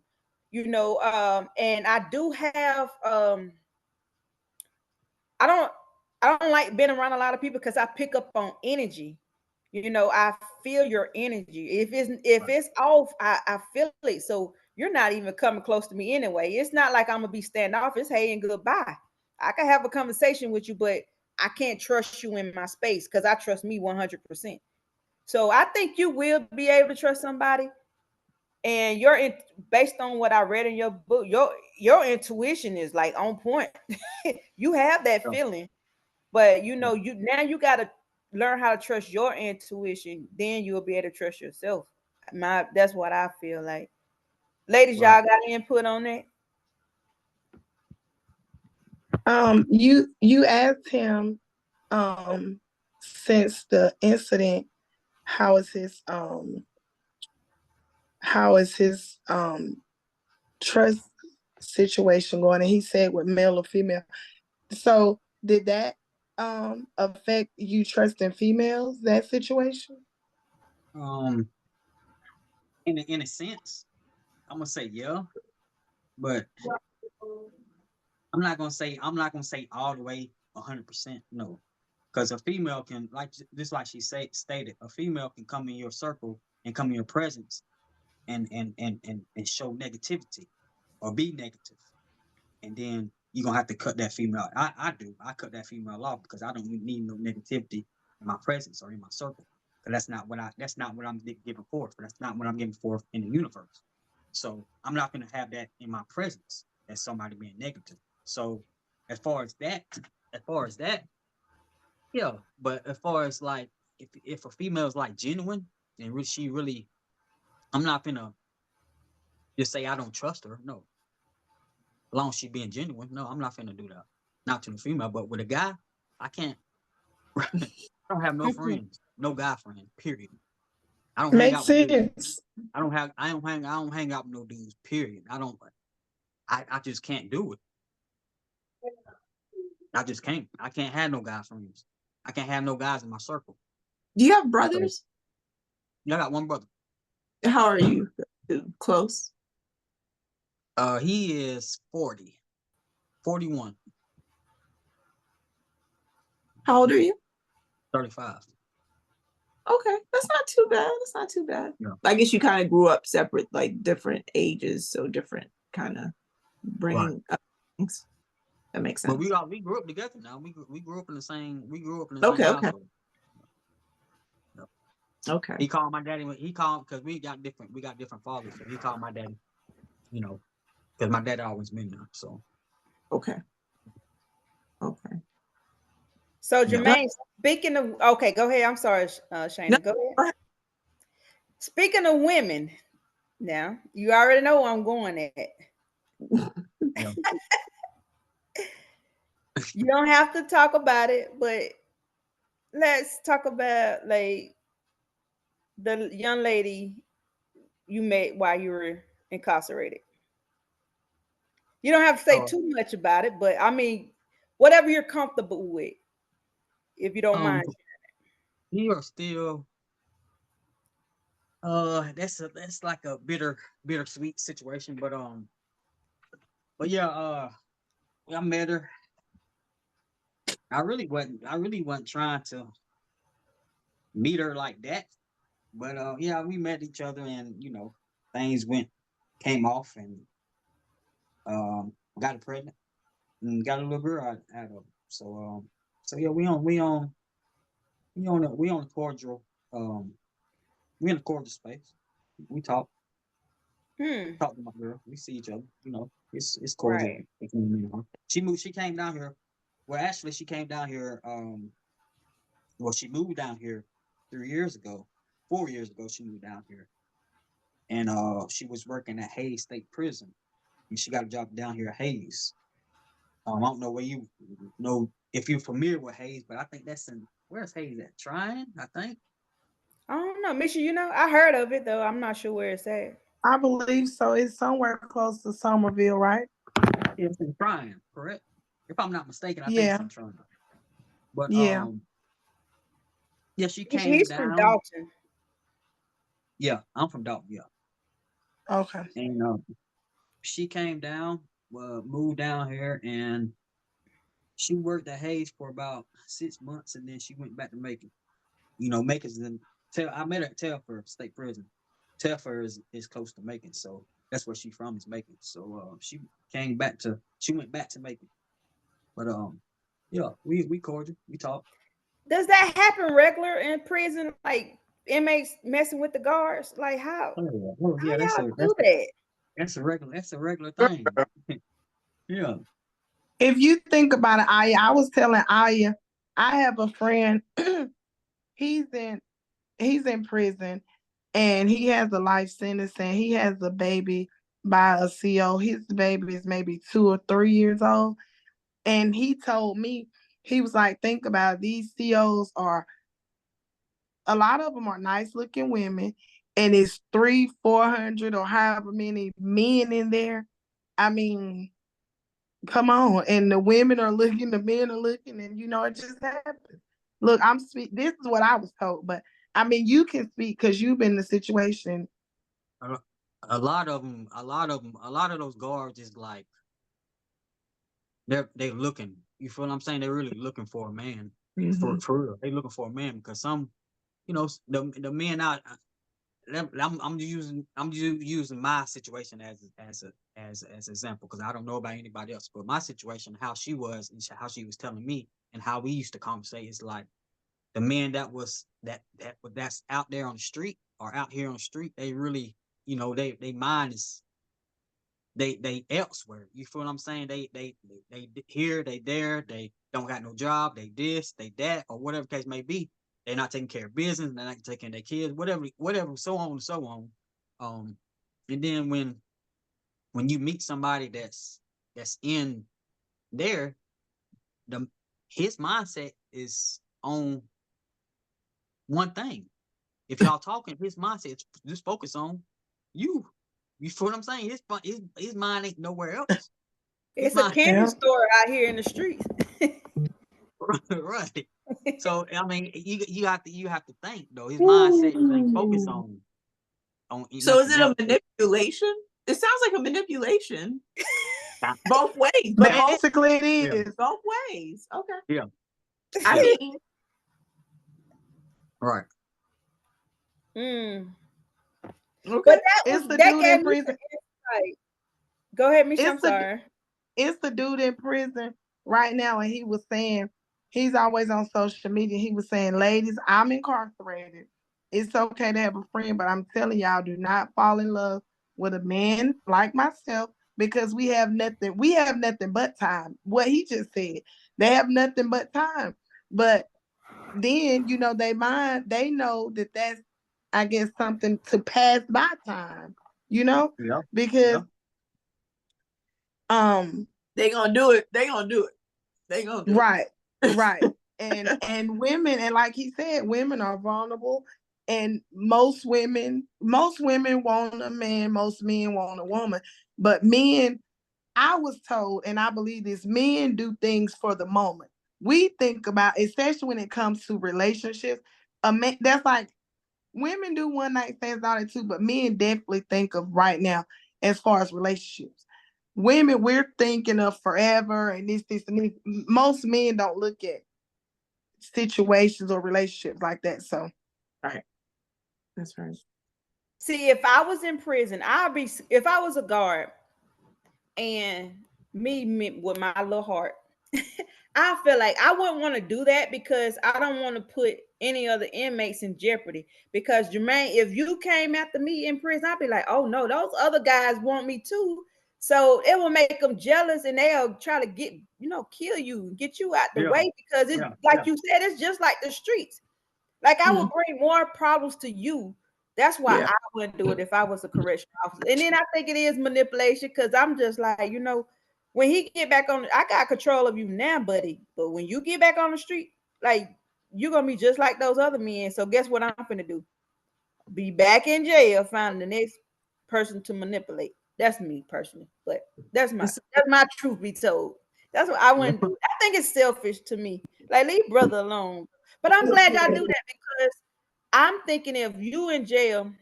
and I do have I don't I don't like being around a lot of people because I pick up on energy. I feel your energy. If it's Right. off, I feel it. So you're not even coming close to me anyway. It's not like I'm gonna be standoffish. It's hey and goodbye. I can have a conversation with you, but I can't trust you in my space because I trust me 100%. So I think you will be able to trust somebody, and based on what I read in your book, your intuition is like on point. You have that So, feeling, but you got to learn how to trust your intuition. Then you'll be able to trust yourself. That's what I feel like. Ladies, right. y'all got input on that? You asked him, since the incident, how is his how is his trust situation going, and he said with male or female. So did that affect you trusting females, that situation? Um, in a sense, I'm gonna say yeah, but I'm not gonna say all the way 100% no, because a female can like she stated, a female can come in your circle and come in your presence and show negativity or be negative, and then you're gonna have to cut that female. I cut that female off because I don't need no negativity in my presence or in my circle. Because that's not what I'm giving forth. That's not what I'm giving forth in the universe. So I'm not gonna have that in my presence as somebody being negative. So as far as that, as far as that, yeah. But as far as like if a female is like genuine and she really, I'm not gonna just say I don't trust her. No, as long as she being genuine. No, I'm not gonna do that. Not to the female, but with a guy, I can't. I don't have no friends, no guy friend. Period. I don't hang Makes out with dudes. sense. I don't hang out with no dudes. Period. I don't. I just can't do it. I just can't. I can't have no guy friends. I can't have no guys in my circle. Do you have So, brothers? yeah, I got one brother. How are you? Close? He is 40, 41, How old are you? 35. Okay, that's not too bad. That's not too bad. Yeah. I guess you kind of grew up separate, like different ages, so different kind of bringing up things. That makes But sense. we grew up together now. We grew up in the same Okay, okay, household. Yeah. okay, He called my daddy. He called because we got different fathers. So he called my daddy. You know, because my dad always been there. So okay, okay. So yeah. Jermaine, speaking of, okay, go ahead. I'm sorry, No, Shayna. Go ahead. Speaking of women, now you already know where I'm going at. Yeah. You don't have to talk about it, but let's talk about like the young lady you met while you were incarcerated. You don't have to say So too much about it, but I mean, whatever you're comfortable with, if you don't mind. we are still that's like a bittersweet situation. But yeah, I met her. I really wasn't trying to meet her like that. But yeah, we met each other and things came off and got her pregnant and got a little girl out of it. So yeah, we on a cordial um we in a cordial space. We Hmm. talk to my girl. We see each other. It's cordial Right. between me and her. She moved. She came down here. Well, actually, she came down here. Well, she moved down here 3 years ago. 4 years ago, she moved down here, and she was working at Hayes State Prison, and she got a job down here at Hayes. I don't know where you know if you're familiar with Hayes, but I think that's in where's Hayes at? Trying, I think. I don't know, Misha. I heard of it though. I'm not sure where it's at. I believe so. It's somewhere close to Somerville, right? It's in Trying, correct? If I'm not mistaken, I think it's Yeah, in Trying. But yeah. yeah, she came He's from down. Dalton. Yeah, I'm from Dalton. Yeah, Okay. and she came down, moved down here, and she worked at Hayes for about 6 months, and then she went back to Macon. Macon's in I met her at Telfair State Prison. Telfair is close to Macon, so That's where she from, is Macon. So she went back to Macon. But yeah, we cordial, we talk. Does that happen regular in prison? Like inmates messing with the guards? Like Oh how yeah, y'all do that? that's a regular thing. Yeah. If you think about it, Aya, I was telling Aya, I have a friend, he's in he's in prison and he has a life sentence and he has a baby by a CO. His baby is maybe 2 or 3 years old. And he told me, he was like, think about it, these COs are, a lot of them are nice looking women, and it's 300, 400 or however many men in there. I mean, come on. And the women are looking, the men are looking, and it just happens. Look, I'm speak. This is what I was told, but I mean, you can speak because you've been in the situation. A, a lot of them, a lot of those guards is like they looking. You feel what I'm saying? They're really looking for a man. Mhm. For real, they looking for a man because some, the men out. I'm using my situation as example because I don't know about anybody else, but my situation, how she was and how she was telling me and how we used to conversate is like the men that's out there on the street or out here on the street, they really, they mind is they elsewhere. You feel what I'm saying? They here, they there, they don't got no job, they this, they that, or whatever case may be. They're not taking care of business, they're not taking their kids, whatever, so on and so on. Um, and then when you meet somebody that's in there, the his mindset is on one thing. If y'all talking, his mindset is just focus on you. You feel what I'm saying? His mind ain't nowhere else. His It's a mind, candy Yeah. store out here in the streets. right. So I mean, you have to think though. His mindset ain't focused Ooh. on So is nothing it a else. manipulation? It sounds like a manipulation Yeah, both ways, but Basically, it yeah, is. both ways. Okay. yeah, I yeah. mean, Right. Mm. okay. But that It's was the that dude in gave me some prison. insight. Go ahead, Misha. I'm It's the sorry. it's the dude in prison right now, and he was saying, he's always on social media. He was saying, ladies, I'm incarcerated. It's okay to have a friend, but I'm telling y'all, do not fall in love with a man like myself because we have nothing but time. What he just said, they have nothing but time. But then, they know that that's, I guess, something to pass by time, Yeah, because yeah, um They gonna do it. They gonna do it. They gonna do right, right. it. And women, and like he said, women are vulnerable, and most women want a man, most men want a woman, but men, I was told, and I believe this, men do things for the moment. We think about, especially when it comes to relationships, a man, that's like, women do one night stands all that too, but men definitely think of right now as far as relationships. Women, we're thinking of forever and this, and this. Most men don't look at situations or relationships like that. So, Right. That's right. See, if I was in prison, if I was a guard and me with my little heart, I feel like I wouldn't want to do that because I don't want to put any other inmates in jeopardy. Because Jermaine, if you came after me in prison, I'd be like, oh no, those other guys want me too. So it will make them jealous and they'll try to kill you, get you out the yeah, way because it's yeah, like yeah, you said, it's just like the streets. Like I Mhm. would bring more problems to you. That's why Yeah. I wouldn't do it if I was a correctional officer. And then I think it is manipulation because I'm just like, when he get back on, I got control of you now, buddy. But when you get back on the street, like you're gonna be just like those other men. So guess what I'm gonna do? Be back in jail, finding the next person to manipulate. That's me personally, but that's my It's- that's my truth be told. That's what I yeah. wouldn't do. I think it's selfish to me. Like leave brother alone. But I'm glad y'all do that because I'm thinking if you in jail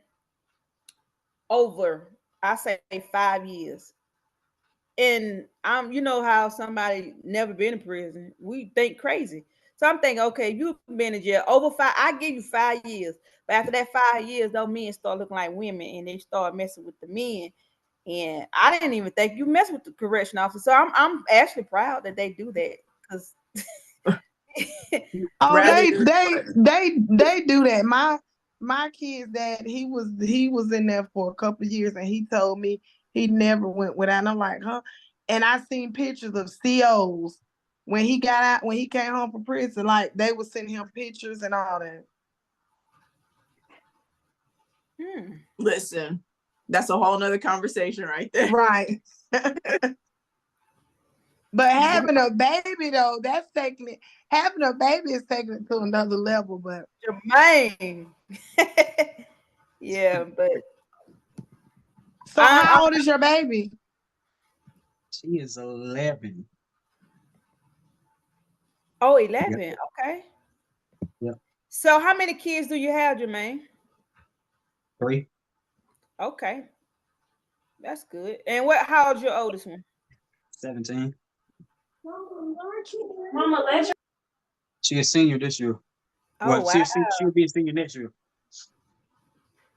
over, I say 5 years, and you know how somebody never been in prison, we think crazy. So I'm thinking, okay, you've been in jail over 5, I give you 5 years. But after that 5 years, those men start looking like women and they start messing with the men. And I didn't even think you mess with the correction officer. So I'm actually proud that they do that because Oh, Rather they do that. My kid's dad, he was in there for a couple of years, and he told me he never went without. And I'm like, huh? And I seen pictures of COs when he got out, when he came home from prison. Like they was sending him pictures and all that. listen, that's a whole nother conversation right there. Right. But having a baby though, that's taking it. Having a baby is taking it to another level. But Jermaine. Yeah, but so, I'm how old is your baby? She is 11. 11. Yep. Okay. Yep. So how many kids do you have, Jermaine? 3. Okay. That's good. And how old's your oldest one? 17. Mama, let She a senior this year. Oh Well, wow. she'll be a senior next year.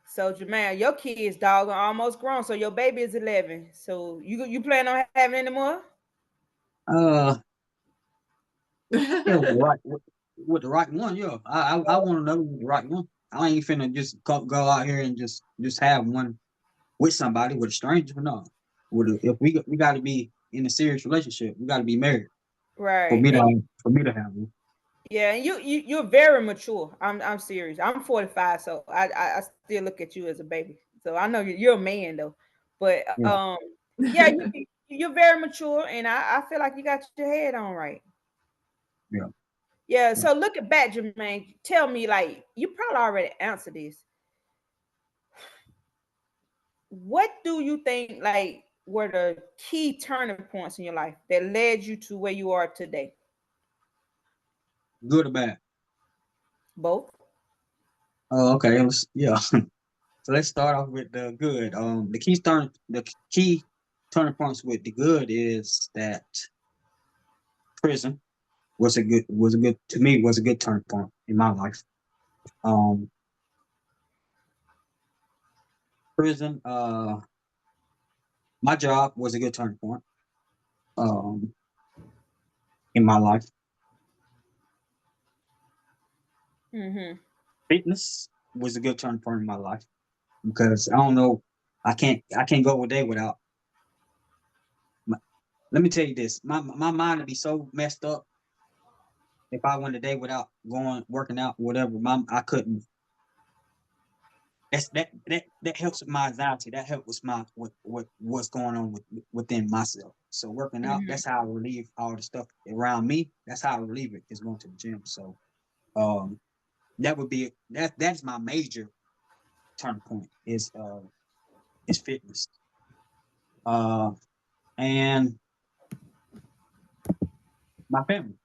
So Jermaine, your kids dog are almost grown. So your baby is 11. So you plan on having any more? Uh, yeah, your with the right one, yeah. I want to know the right one. I ain't finna just go out here and just have one with somebody, with a stranger. No, if we got to be in a serious relationship, we got to be married Right. for me to have one. Yeah, and you're very mature. I'm serious. I'm 45, so I still look at you as a baby. So I know you're a man though, but Yeah, yeah, you're very mature, and I feel like you got your head on right. yeah. Yeah. So looking back, Jermaine, tell me, like, you probably already answered this. What do you think like were the key turning points in your life that led you to where you are today? Good or bad? Both. Oh, okay. Yeah. So let's start off with the good. The key turning points with the good is that prison was a good turning point in my life. Um, prison, my job was a good turning point um in my life. Mm-hmm. Fitness was a good turning point in my life because I don't know, I can't go a day without. My, Let me tell you this, my mind would be so messed up if I went a day without going working out, whatever. I couldn't. That helps with my anxiety. That helps with what's going on within myself. So working out, Mm-hmm. that's how I relieve all the stuff around me. That's how I relieve it, is going to the gym. So um that would be that's my major turning point is fitness. Uh and my family.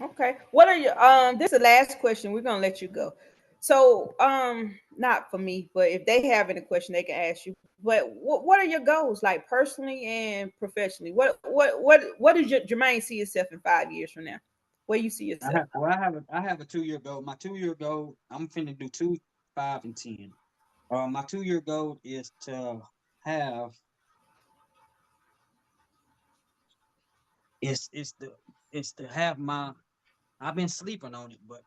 Okay. What are your this is the last question. We're gonna let you go. So not for me, but if they have any question they can ask you. But what are your goals like personally and professionally? What does your Jermaine see yourself in 5 years from now? Where you see yourself? I have a 2 year goal. My 2 year goal, I'm finna do 2, 5, and 10. My 2 year goal is to have is the is to have my I've been sleeping on it, but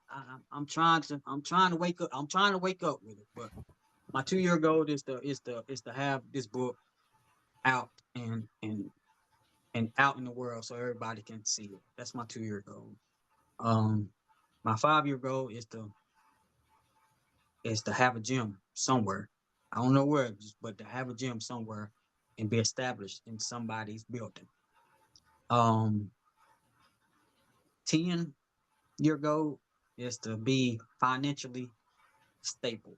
I'm trying to wake up. I'm trying to wake up with it. But my 2 year goal is to have this book out and out in the world so everybody can see it. That's my 2 year goal. Um, my 5 year goal is to have a gym somewhere. I don't know where, but to have a gym somewhere and be established in somebody's building. Um, 10 year goal is to be financially stable.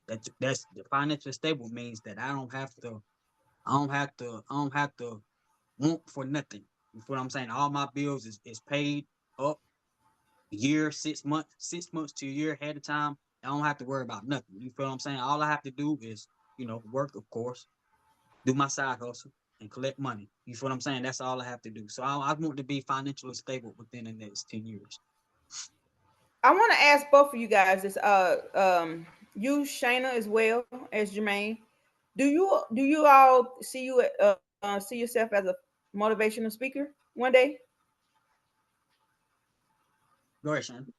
That's the financially stable means that I don't have to want for nothing. You feel what I'm saying? All my bills is paid up a year, 6 months, 6 months to a year ahead of time. I don't have to worry about nothing. You feel what I'm saying? All I have to do is, work, of course, do my side hustle and collect money. You feel what I'm saying? That's all I have to do. So I want to be financially stable within the next 10 years. I want to ask both of you guys this. You Shayna as well as Jermaine. Do you all see yourself as a motivational speaker one day? Go ahead, Shannon.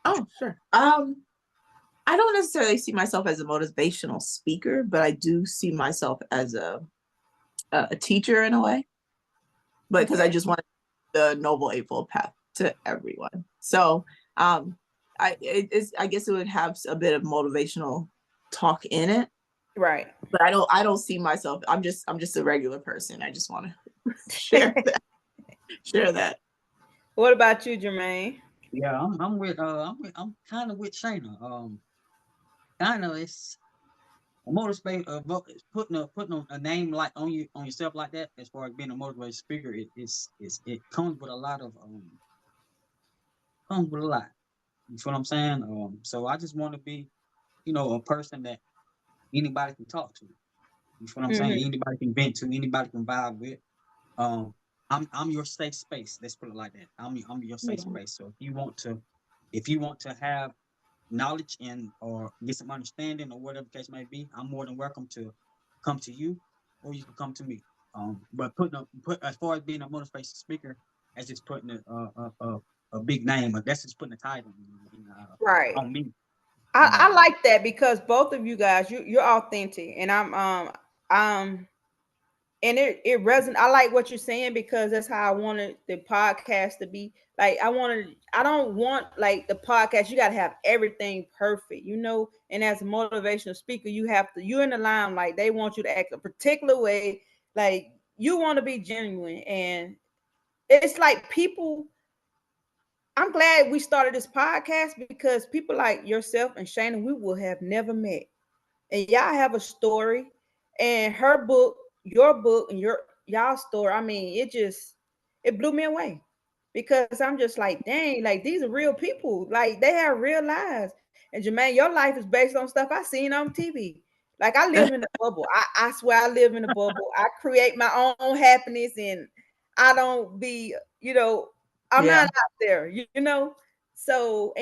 Oh, sure. I don't necessarily see myself as a motivational speaker, but I do see myself as a teacher in a way, but because I just want the noble eightfold path to everyone. So I guess it would have a bit of motivational talk in it, Right. but I don't see myself. I'm just a regular person. I just want to share that. What about you, Jermaine? Yeah, I'm kind of with Shayna. Kind of it's a motivate putting a name like on you on yourself like that. As far as being a motivated speaker, it comes with a lot of comes with a lot. You feel what I'm saying? So I just want to be, a person that anybody can talk to. You feel what I'm saying? Hmm. Anybody can vent to, anybody can vibe with. Um, I'm your safe space. Let's put it like that. I'm your safe Yeah. space. So if you want to have knowledge and or get some understanding or whatever the case may be, I'm more than welcome to come to you, or you can come to me. But put as far as being a motivational speaker, that's just putting a big name, but that's just putting a title Right. on me. I like that because both of you guys, you're authentic, and um and it resonates. I like what you're saying because that's how I wanted the podcast to be. Like I don't want like the podcast. You got to have everything perfect, And as a motivational speaker, you're in the limelight. They want you to act a particular way. Like you want to be genuine, and it's like people. I'm glad we started this podcast because people like yourself and Shana, we will have never met, and y'all have a story, and her book, your book, and y'all story. I mean, it blew me away because I'm just like, dang, like these are real people, like they have real lives. And Jermaine, your life is based on stuff I seen on TV. Like I live in a bubble. I swear I live in a bubble. I create my own happiness, and I don't be, I'm not Yeah. out there, So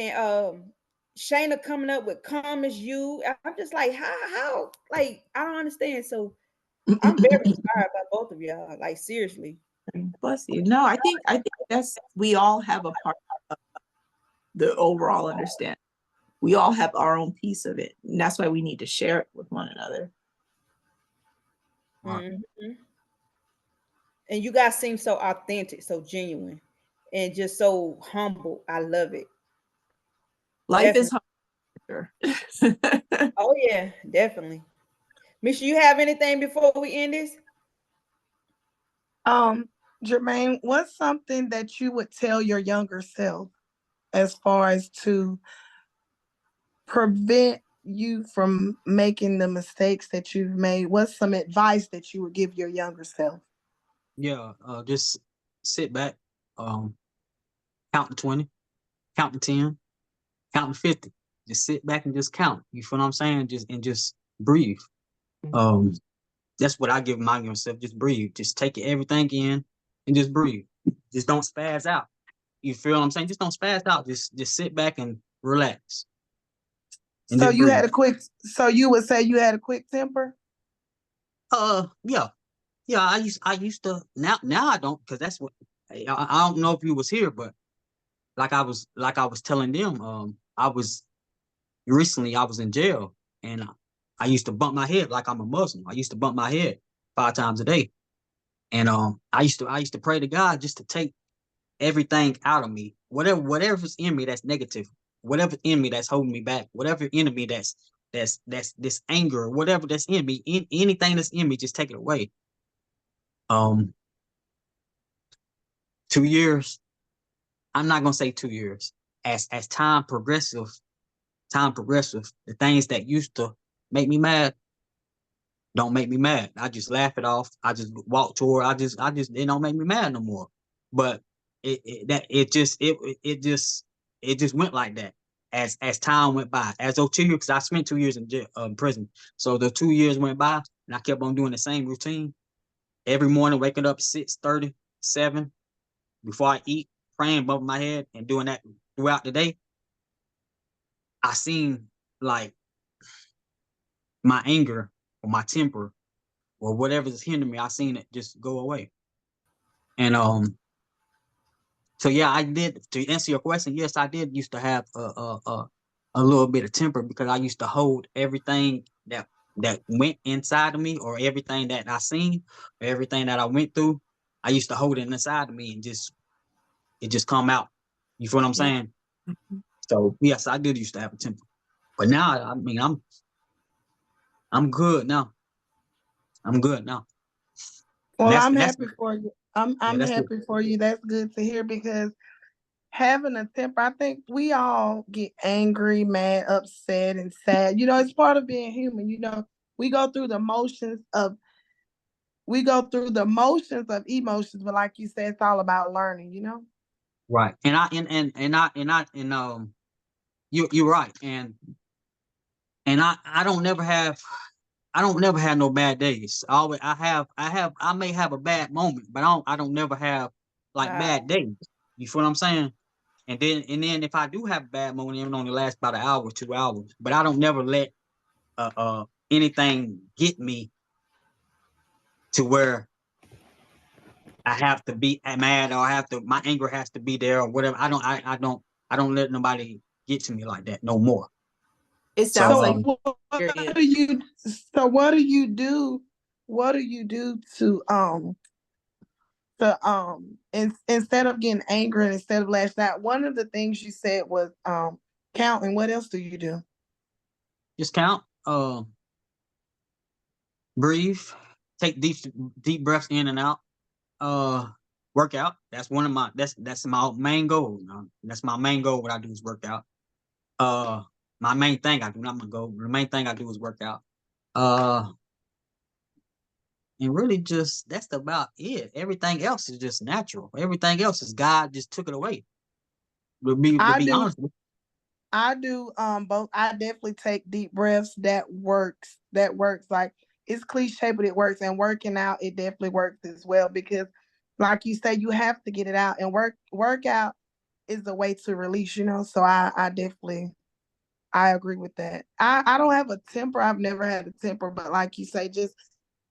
Shayna coming up with calm as you. I'm just like, how, like, I don't understand. So I'm very inspired by both of y'all. Like, seriously. Bless you. No, I think that's we all have a part of the overall understanding. We all have our own piece of it, and that's why we need to share it with one another. Right. Hmm. And you guys seem so authentic, so genuine, and just so humble. I love it. Life is Definitely. harder. Oh yeah, definitely. Misha, you have anything before we end this? Um, Jermaine, what's something that you would tell your younger self as far as to prevent you from making the mistakes that you've made? What's some advice that you would give your younger self? Yeah, just sit back, um, count to 20, count to 10, count to 50. Just sit back and just count. You feel what I'm saying? Just breathe. Um, that's what I give my yourself. Just breathe. Just take everything in and just breathe. Just don't spaz out. You feel what I'm saying? Just don't spaz out. Just sit back and relax and So just you breathe. had a quick, so you would say you had a quick temper? Yeah, yeah. I used to. Now I don't because that's what I don't know if you was here, but like I was telling them, I was in jail, and I used to bump my head like I'm a Muslim. I used to bump my head 5 times a day, and I used to pray to God just to take everything out of me, whatever's in me that's negative, whatever in me that's holding me back, whatever in me that's this anger, whatever that's in me, anything that's in me, just take it away. Um, 2 years. I'm not gonna say 2 years. As time progressive, the things that used to make me mad don't make me mad. I just laugh it off. I just walk toward. I just it don't make me mad no more. But it just went like that as time went by. As those 2 years, because I spent 2 years in jail, prison. So the 2 years went by, and I kept on doing the same routine every morning, waking up 6:30, 7 before I eat, praying above my head, and doing that throughout the day. I seen like my anger or my temper or whatever's hindering me, I seen it just go away. And so yeah, I did. To answer your question, yes, I did used to have a little bit of temper because I used to hold everything that went inside of me, or everything that I seen, or everything that I went through. I used to hold it inside of me and it just come out. You feel what I'm Yeah. saying? So yes, I did used to have a temper, but now I mean I'm good now. I'm good now. And Well, I'm that's happy for you. I'm yeah, I'm that's good. happy for you. That's good to hear because having a temper, I think we all get angry, mad, upset, and sad. It's part of being human. We go through the motions of emotions, but like you said, it's all about learning. Right. And you're right. And I don't never have no bad days. I may have a bad moment, but I don't never have like Wow. bad days. You feel what I'm saying? And then if I do have a bad moment, it only lasts about an hour, 2 hours. But I don't never let anything get me to where I have to be mad, or my anger has to be there or whatever. I don't let nobody get to me like that no more. It So sounds So like what you're do you what do you do? What do you do instead of getting angry and instead of lashing out? One of the things you said was counting. What else do you do? just count, breathe, take deep breaths in and out. Uh, Work out. That's my main goal. That's my main goal. What I do is work out. Uh, my main thing I do, not my goal. The main thing I do is work out. Uh, and really just that's about it. Everything else is just natural. Everything else is God just took it away. To I be do honest with I do both. I definitely take deep breaths. That works. That works. Like it's cliche, but it works. And working out, it definitely works as well because like you say, you have to get it out and workout is the way to release. So I definitely I agree with that. I don't have a temper. I've never had a temper, but like you say, just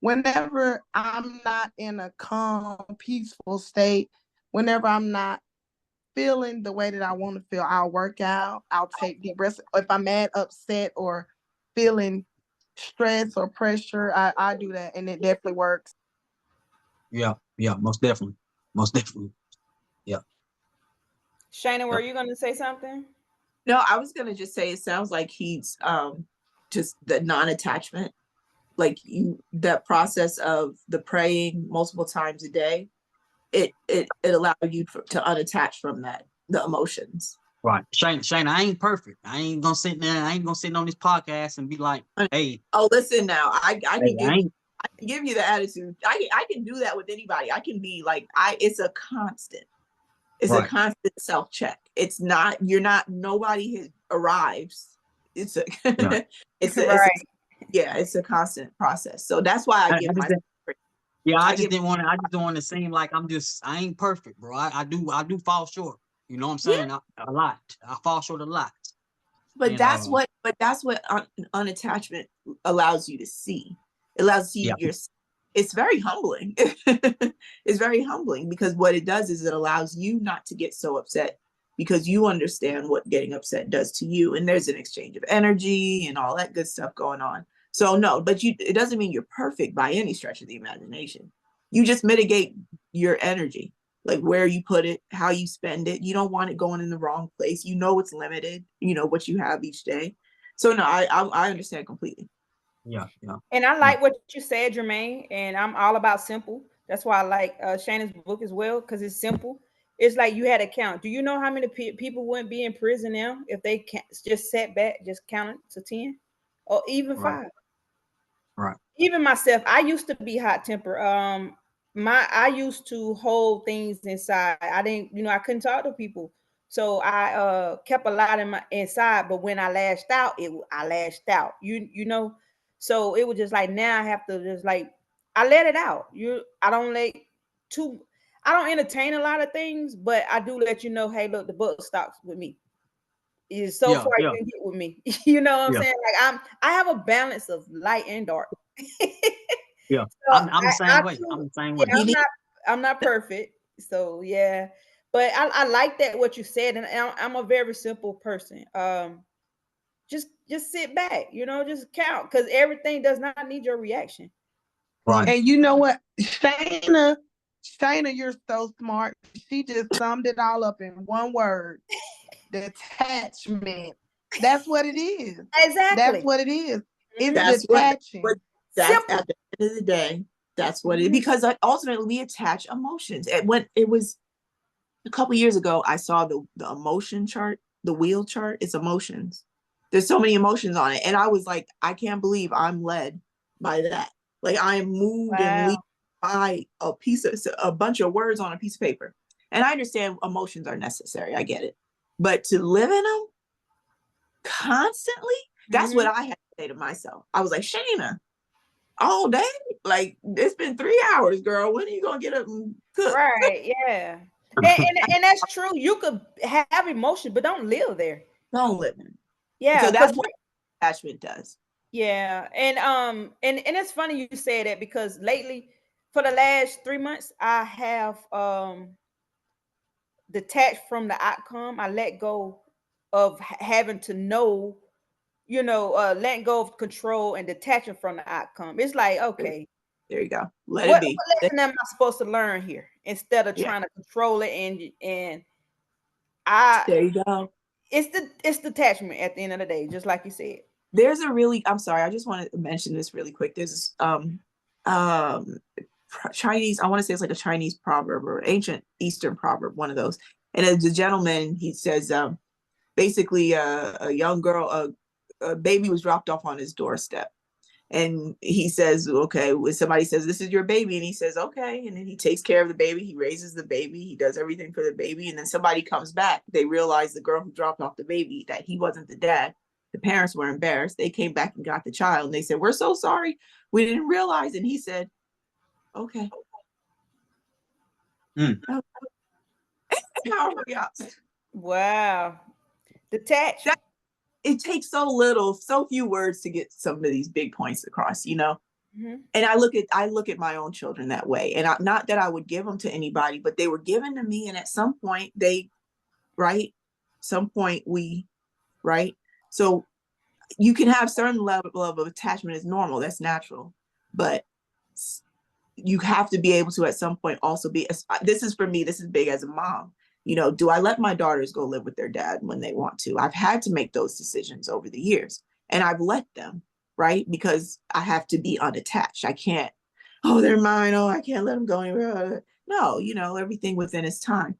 whenever I'm not in a calm, peaceful state, whenever I'm not feeling the way that I want to feel, I'll work out, I'll take deep breaths. If I'm mad, upset, or feeling stress or pressure, I do that and it definitely works. yeah, yeah, most definitely, most definitely, yeah, Shayna, yeah, were you going to say something? no, I was gonna just say it sounds like he's just the non-attachment, like that process of the praying multiple times a day, it allowed you to unattach from the emotions. right. Shane, I ain't perfect. I ain't gonna sit there. I ain't gonna sit on this podcast and be like, hey, Oh, listen now, I hey, can I ain't give you the attitude. I can do that with anybody. I can be like, it's a constant. It's a right. constant self-check. It's not, you're not, nobody arrives. It's a Yeah, it's a Right. yeah, it's a constant process. So that's why I I give just my didn't- yeah, I give I just don't want to seem like I ain't perfect, bro. I do fall short. You know what I'm yeah, saying? A lot. I fall short a lot. but And that's what unattachment allows you to see. It allows you yeah, your it's very humbling. It's very humbling because what it does is it allows you not to get so upset because you understand what getting upset does to you, and there's an exchange of energy and all that good stuff going on. So no, but it doesn't mean you're perfect by any stretch of the imagination. You just mitigate your energy, like where you put it, how you spend it. You don't want it going in the wrong place. You know it's limited, what you have each day. So no, I understand completely. yeah, yeah, And I yeah, like what you said, Jermaine. And I'm all about simple. That's why I like Shannon's book as well, because it's simple. It's like you had to count. Do you know how many people wouldn't be in prison now if they just sat back, just counted to 10 or even right, 5? right. Even myself, I used to be hot temper. I used to hold things inside. I didn't, I couldn't talk to people. So I kept a lot in my inside, but when I lashed out, I lashed out. So it was just like now I have to just like I let it out. I don't let too I don't entertain a lot of things, but I do let you know, hey, look, the book stops with me. Is so Yeah, far you yeah, can get with me. You know what I'm yeah, saying? Like I have a balance of light and dark. Yeah, So I'm the I same way. too, I'm the same yeah, way. You need I'm not perfect. So yeah, but I like that what you said, and I'm a very simple person. Just sit back, just count because everything does not need your reaction. Right. And you know what, Shayna, you're so smart. She just summed it all up in one word: detachment. That's what it is. That's Exactly. what it is. It's Mhm. that's what detaching. that's Simple. at the end of the day, that's what it, Mhm. because ultimately we attach emotions. And when it was a couple years ago, I saw the emotion chart, the wheel chart. It's emotions. There's so many emotions on it, and I was like, I can't believe I'm led by that. Like I am moved and lead Wow. by a bunch of words on a piece of paper. And I understand emotions are necessary. I get it, but to live in them constantly, that's what Mhm. I had to say to myself. I was like, Shayna, all day, like it's been 3 hours, girl. When are you gonna get up and cook? Right. Yeah. And that's true. You could have emotion, but don't live there. Don't live in. Yeah, So because that's what attachment does. yeah, and it's funny you say that because lately, for the last 3 months, I have detached from the outcome. I let go of having to know, letting go of control and detaching from the outcome. It's like, okay, There you go. Let it what be. lesson am I supposed to learn here instead of Yeah, trying to control it and I there you go. it's detachment at the end of the day, just like you said. There's a really, I'm sorry, I just want to mention this really quick. There's this um Chinese, I want to say it's like a Chinese proverb or ancient Eastern proverb, one of those. And as a gentleman, he says, basically, a young girl, a baby was dropped off on his doorstep. And he says, okay, when somebody says, this is your baby, and he says, okay. And then he takes care of the baby. He raises the baby. He does everything for the baby. And then somebody comes back. They realize the girl who dropped off the baby, that he wasn't the dad. The parents were embarrassed. They came back and got the child. And they said, we're so sorry. We didn't realize. And he said, okay. Mm. Wow. Detach. That, it takes so little, so few words to get some of these big points across, you know? Mm-hmm. And I look at my own children that way. And not that I would give them to anybody, but they were given to me. And at some point they, right? Some point we, right? So you can have certain level of attachment is normal. That's natural. But you have to be able to at some point also be, this is for me, this is big as a mom. Do I let my daughters go live with their dad when they want to? I've had to make those decisions over the years, and I've let them, right? Because I have to be unattached. I can't, oh, they're mine. Oh, I can't let them go anywhere. No, everything within its time.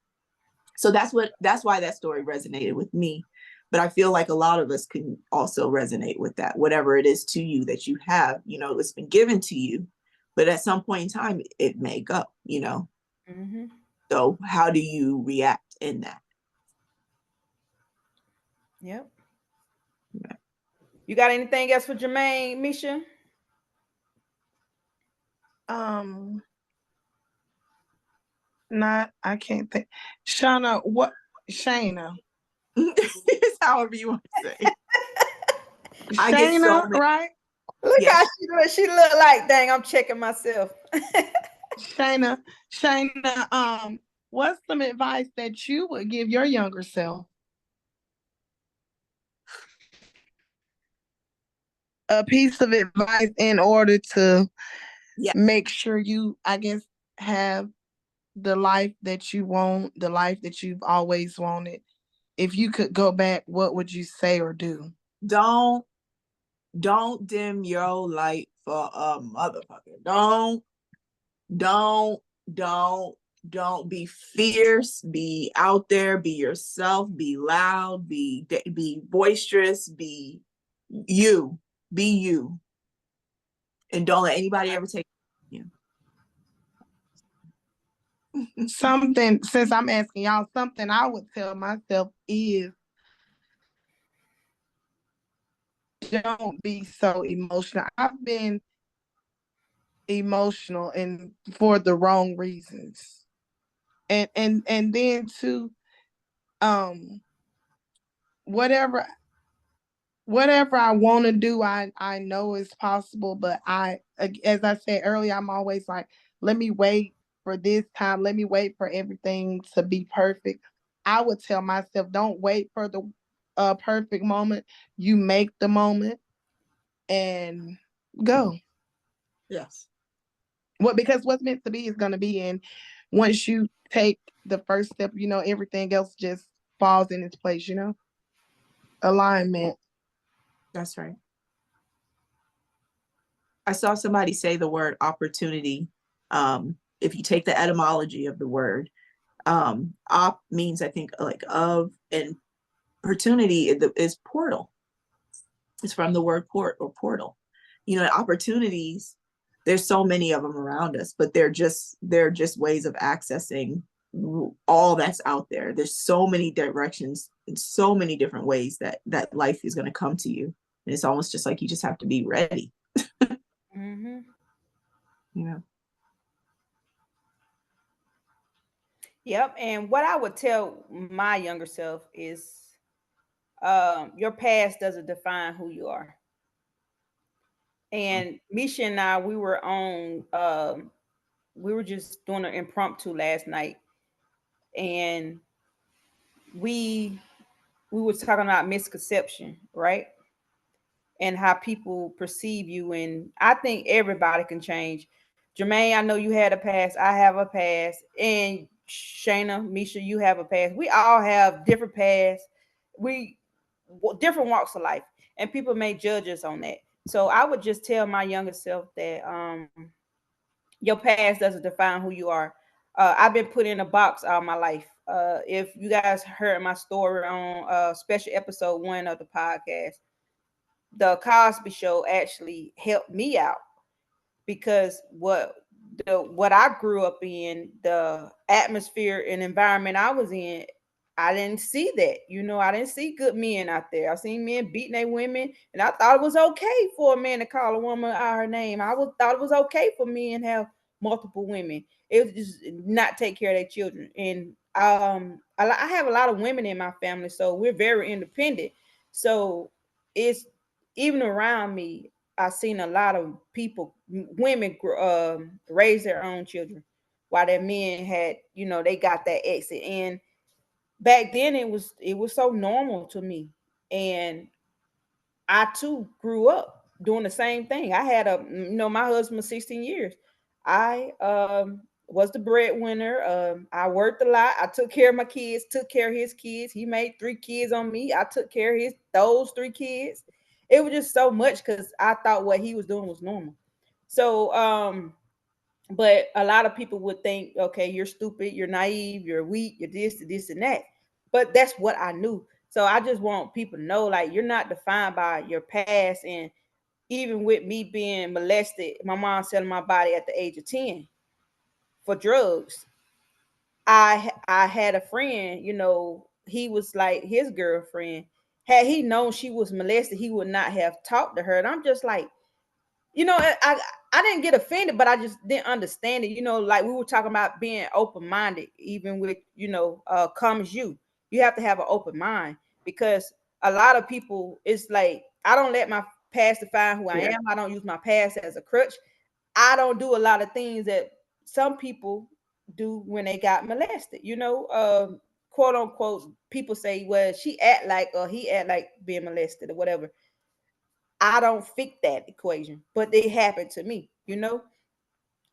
So that's why that story resonated with me. But I feel like a lot of us can also resonate with that, whatever it is to you that you have, it's been given to you, but at some point in time, it may go. Mm-hmm. So how do you react in that? Yep. Yeah. You got anything else for Jermaine, Misha? Um, Not, I can't think. Shana, what? Shayna. It's however you want to say. I get so Shayna, many. right? Look how Yes. she look. She look like, dang, I'm checking myself. Shayna, what's some advice that you would give your younger self? A piece of advice in order to Yeah. make sure you, I guess, have the life that you want, the life that you've always wanted. If you could go back, what would you say or do? Don't don't dim your light for a motherfucker. Don't, don't, don't be fierce, be out there, be yourself, be loud, be boisterous, you, be you. And don't let anybody ever take you. Something, since I'm asking y'all, something I would tell myself is don't be so emotional. I've been emotional and for the wrong reasons. And then too, um, whatever whatever I want to do, I know is possible. But as I said earlier, I'm always like, let me wait for this time. Let me wait for everything to be perfect. I would tell myself, don't wait for the perfect moment. You make the moment and go. Yes. What Because what's meant to be is going to be. And once you take the first step, everything else just falls in its place. Alignment. That's right. I saw somebody say the word opportunity. If you take the etymology of the word, op means, I think, like of, and opportunity is portal. It's from the word port or portal. Opportunities, there's so many of them around us, but they're just ways of accessing all that's out there. There's so many directions and so many different ways that life is going to come to you. And it's almost just like you just have to be ready. Mm-hmm. Yeah. Yep. And what I would tell my younger self is, your past doesn't define who you are. And Misha and I, we were just doing an impromptu last night, and we we were talking about misconception, right? And how people perceive you. And I think everybody can change. Jermaine, I know you had a past. I have a past. And Shayna, Misha, you have a past. We all have different pasts. We different walks of life, and people may judge us on that. So I would just tell my younger self that your past doesn't define who you are. I've been put in a box all my life. If you guys heard my story on special episode 1 of the podcast, the Cosby Show actually helped me out, because what I grew up in, the atmosphere and environment I was in, I didn't see that. I didn't see good men out there. I seen men beating their women, and I thought it was okay for a man to call a woman out her name. Thought it was okay for men to have multiple women. It was just not take care of their children. And I have a lot of women in my family, so we're very independent. So it's even around me, I've seen a lot of people, women, raise their own children, while their men had, they got that exit. And back then, it was so normal to me, and I too grew up doing the same thing. I had my husband was 16 years. I was the breadwinner. I worked a lot. I took care of my kids, took care of his kids. He made 3 kids on me. I took care of those 3 kids. It was just so much because I thought what he was doing was normal. So but a lot of people would think, okay, you're stupid, you're naive, you're weak, you're this and that. But that's what I knew. So I just want people to know, like, you're not defined by your past. And even with me being molested, my mom selling my body at the age of 10 for drugs. I had a friend, he was like his girlfriend. Had he known she was molested, he would not have talked to her. And I'm just like, I didn't get offended, but I just didn't understand it. Like we were talking about being open minded, even with comes you have to have an open mind, because a lot of people, it's like, I don't let my past define who I Yeah. am. I don't use my past as a crutch. I don't do a lot of things that some people do when they got molested. Quote unquote, people say, well, she act like, or he act like being molested or whatever. I don't fit that equation, but it happened to me.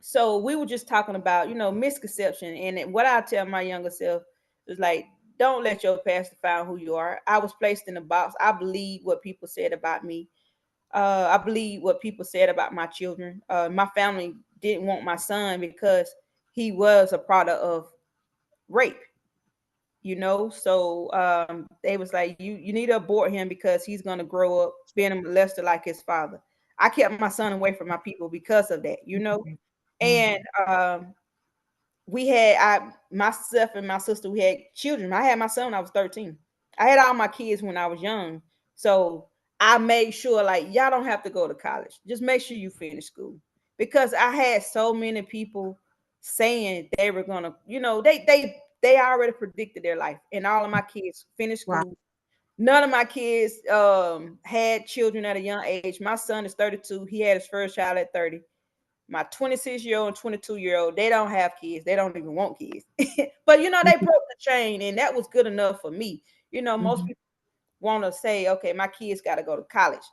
So we were just talking about, misconception. And what I tell my younger self is like, don't let your past define who you are. I was placed in a box. I believe what people said about me. I believe what people said about my children. My family didn't want my son because he was a product of rape. So they was like, you need to abort him because he's going to grow up being a molester like his father. I kept my son away from my people because of that. Mhm. And we had, myself and my sister, we had children. I had my son when I was 13. I had all my kids when I was young. So I made sure, like, y'all don't have to go to college, just make sure you finish school, because I had so many people saying they were gonna, they already predicted their life. And all of my kids finished Wow. school. None of my kids had children at a young age. My son is 32. He had his first child at 30. My 26-year-old and 22-year-old, they don't have kids. They don't even want kids. But they broke the chain, and that was good enough for me. Most people want to say, okay, my kids got to go to college.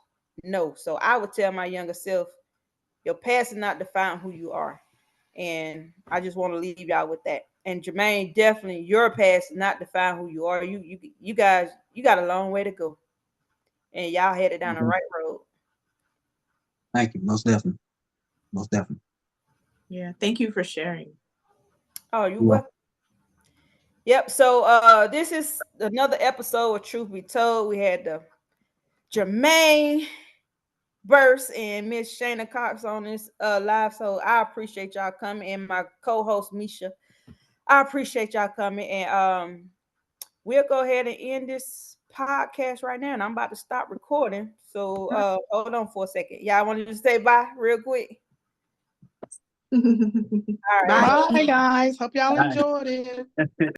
No. So I would tell my younger self, your past does not define who you are. And I just want to leave y'all with that. And Jermaine, definitely your past does not define who you are. You guys, you got a long way to go. And y'all headed down the Mhm. right road. Thank you. Most definitely. Most definitely. Yeah, thank you for sharing. Oh, you're Yeah. welcome. Yep. So this is another episode of Truth Be Told. We had the Jermaine Burse and Miss Shayna Cox on this live. So I appreciate y'all coming, and my co-host Misha. I appreciate y'all coming, and we'll go ahead and end this podcast right now. And I'm about to stop recording. So hold on for a second. Y'all want to just say bye real quick? All right. Bye. Bye, guys. Hope y'all All enjoyed it. right.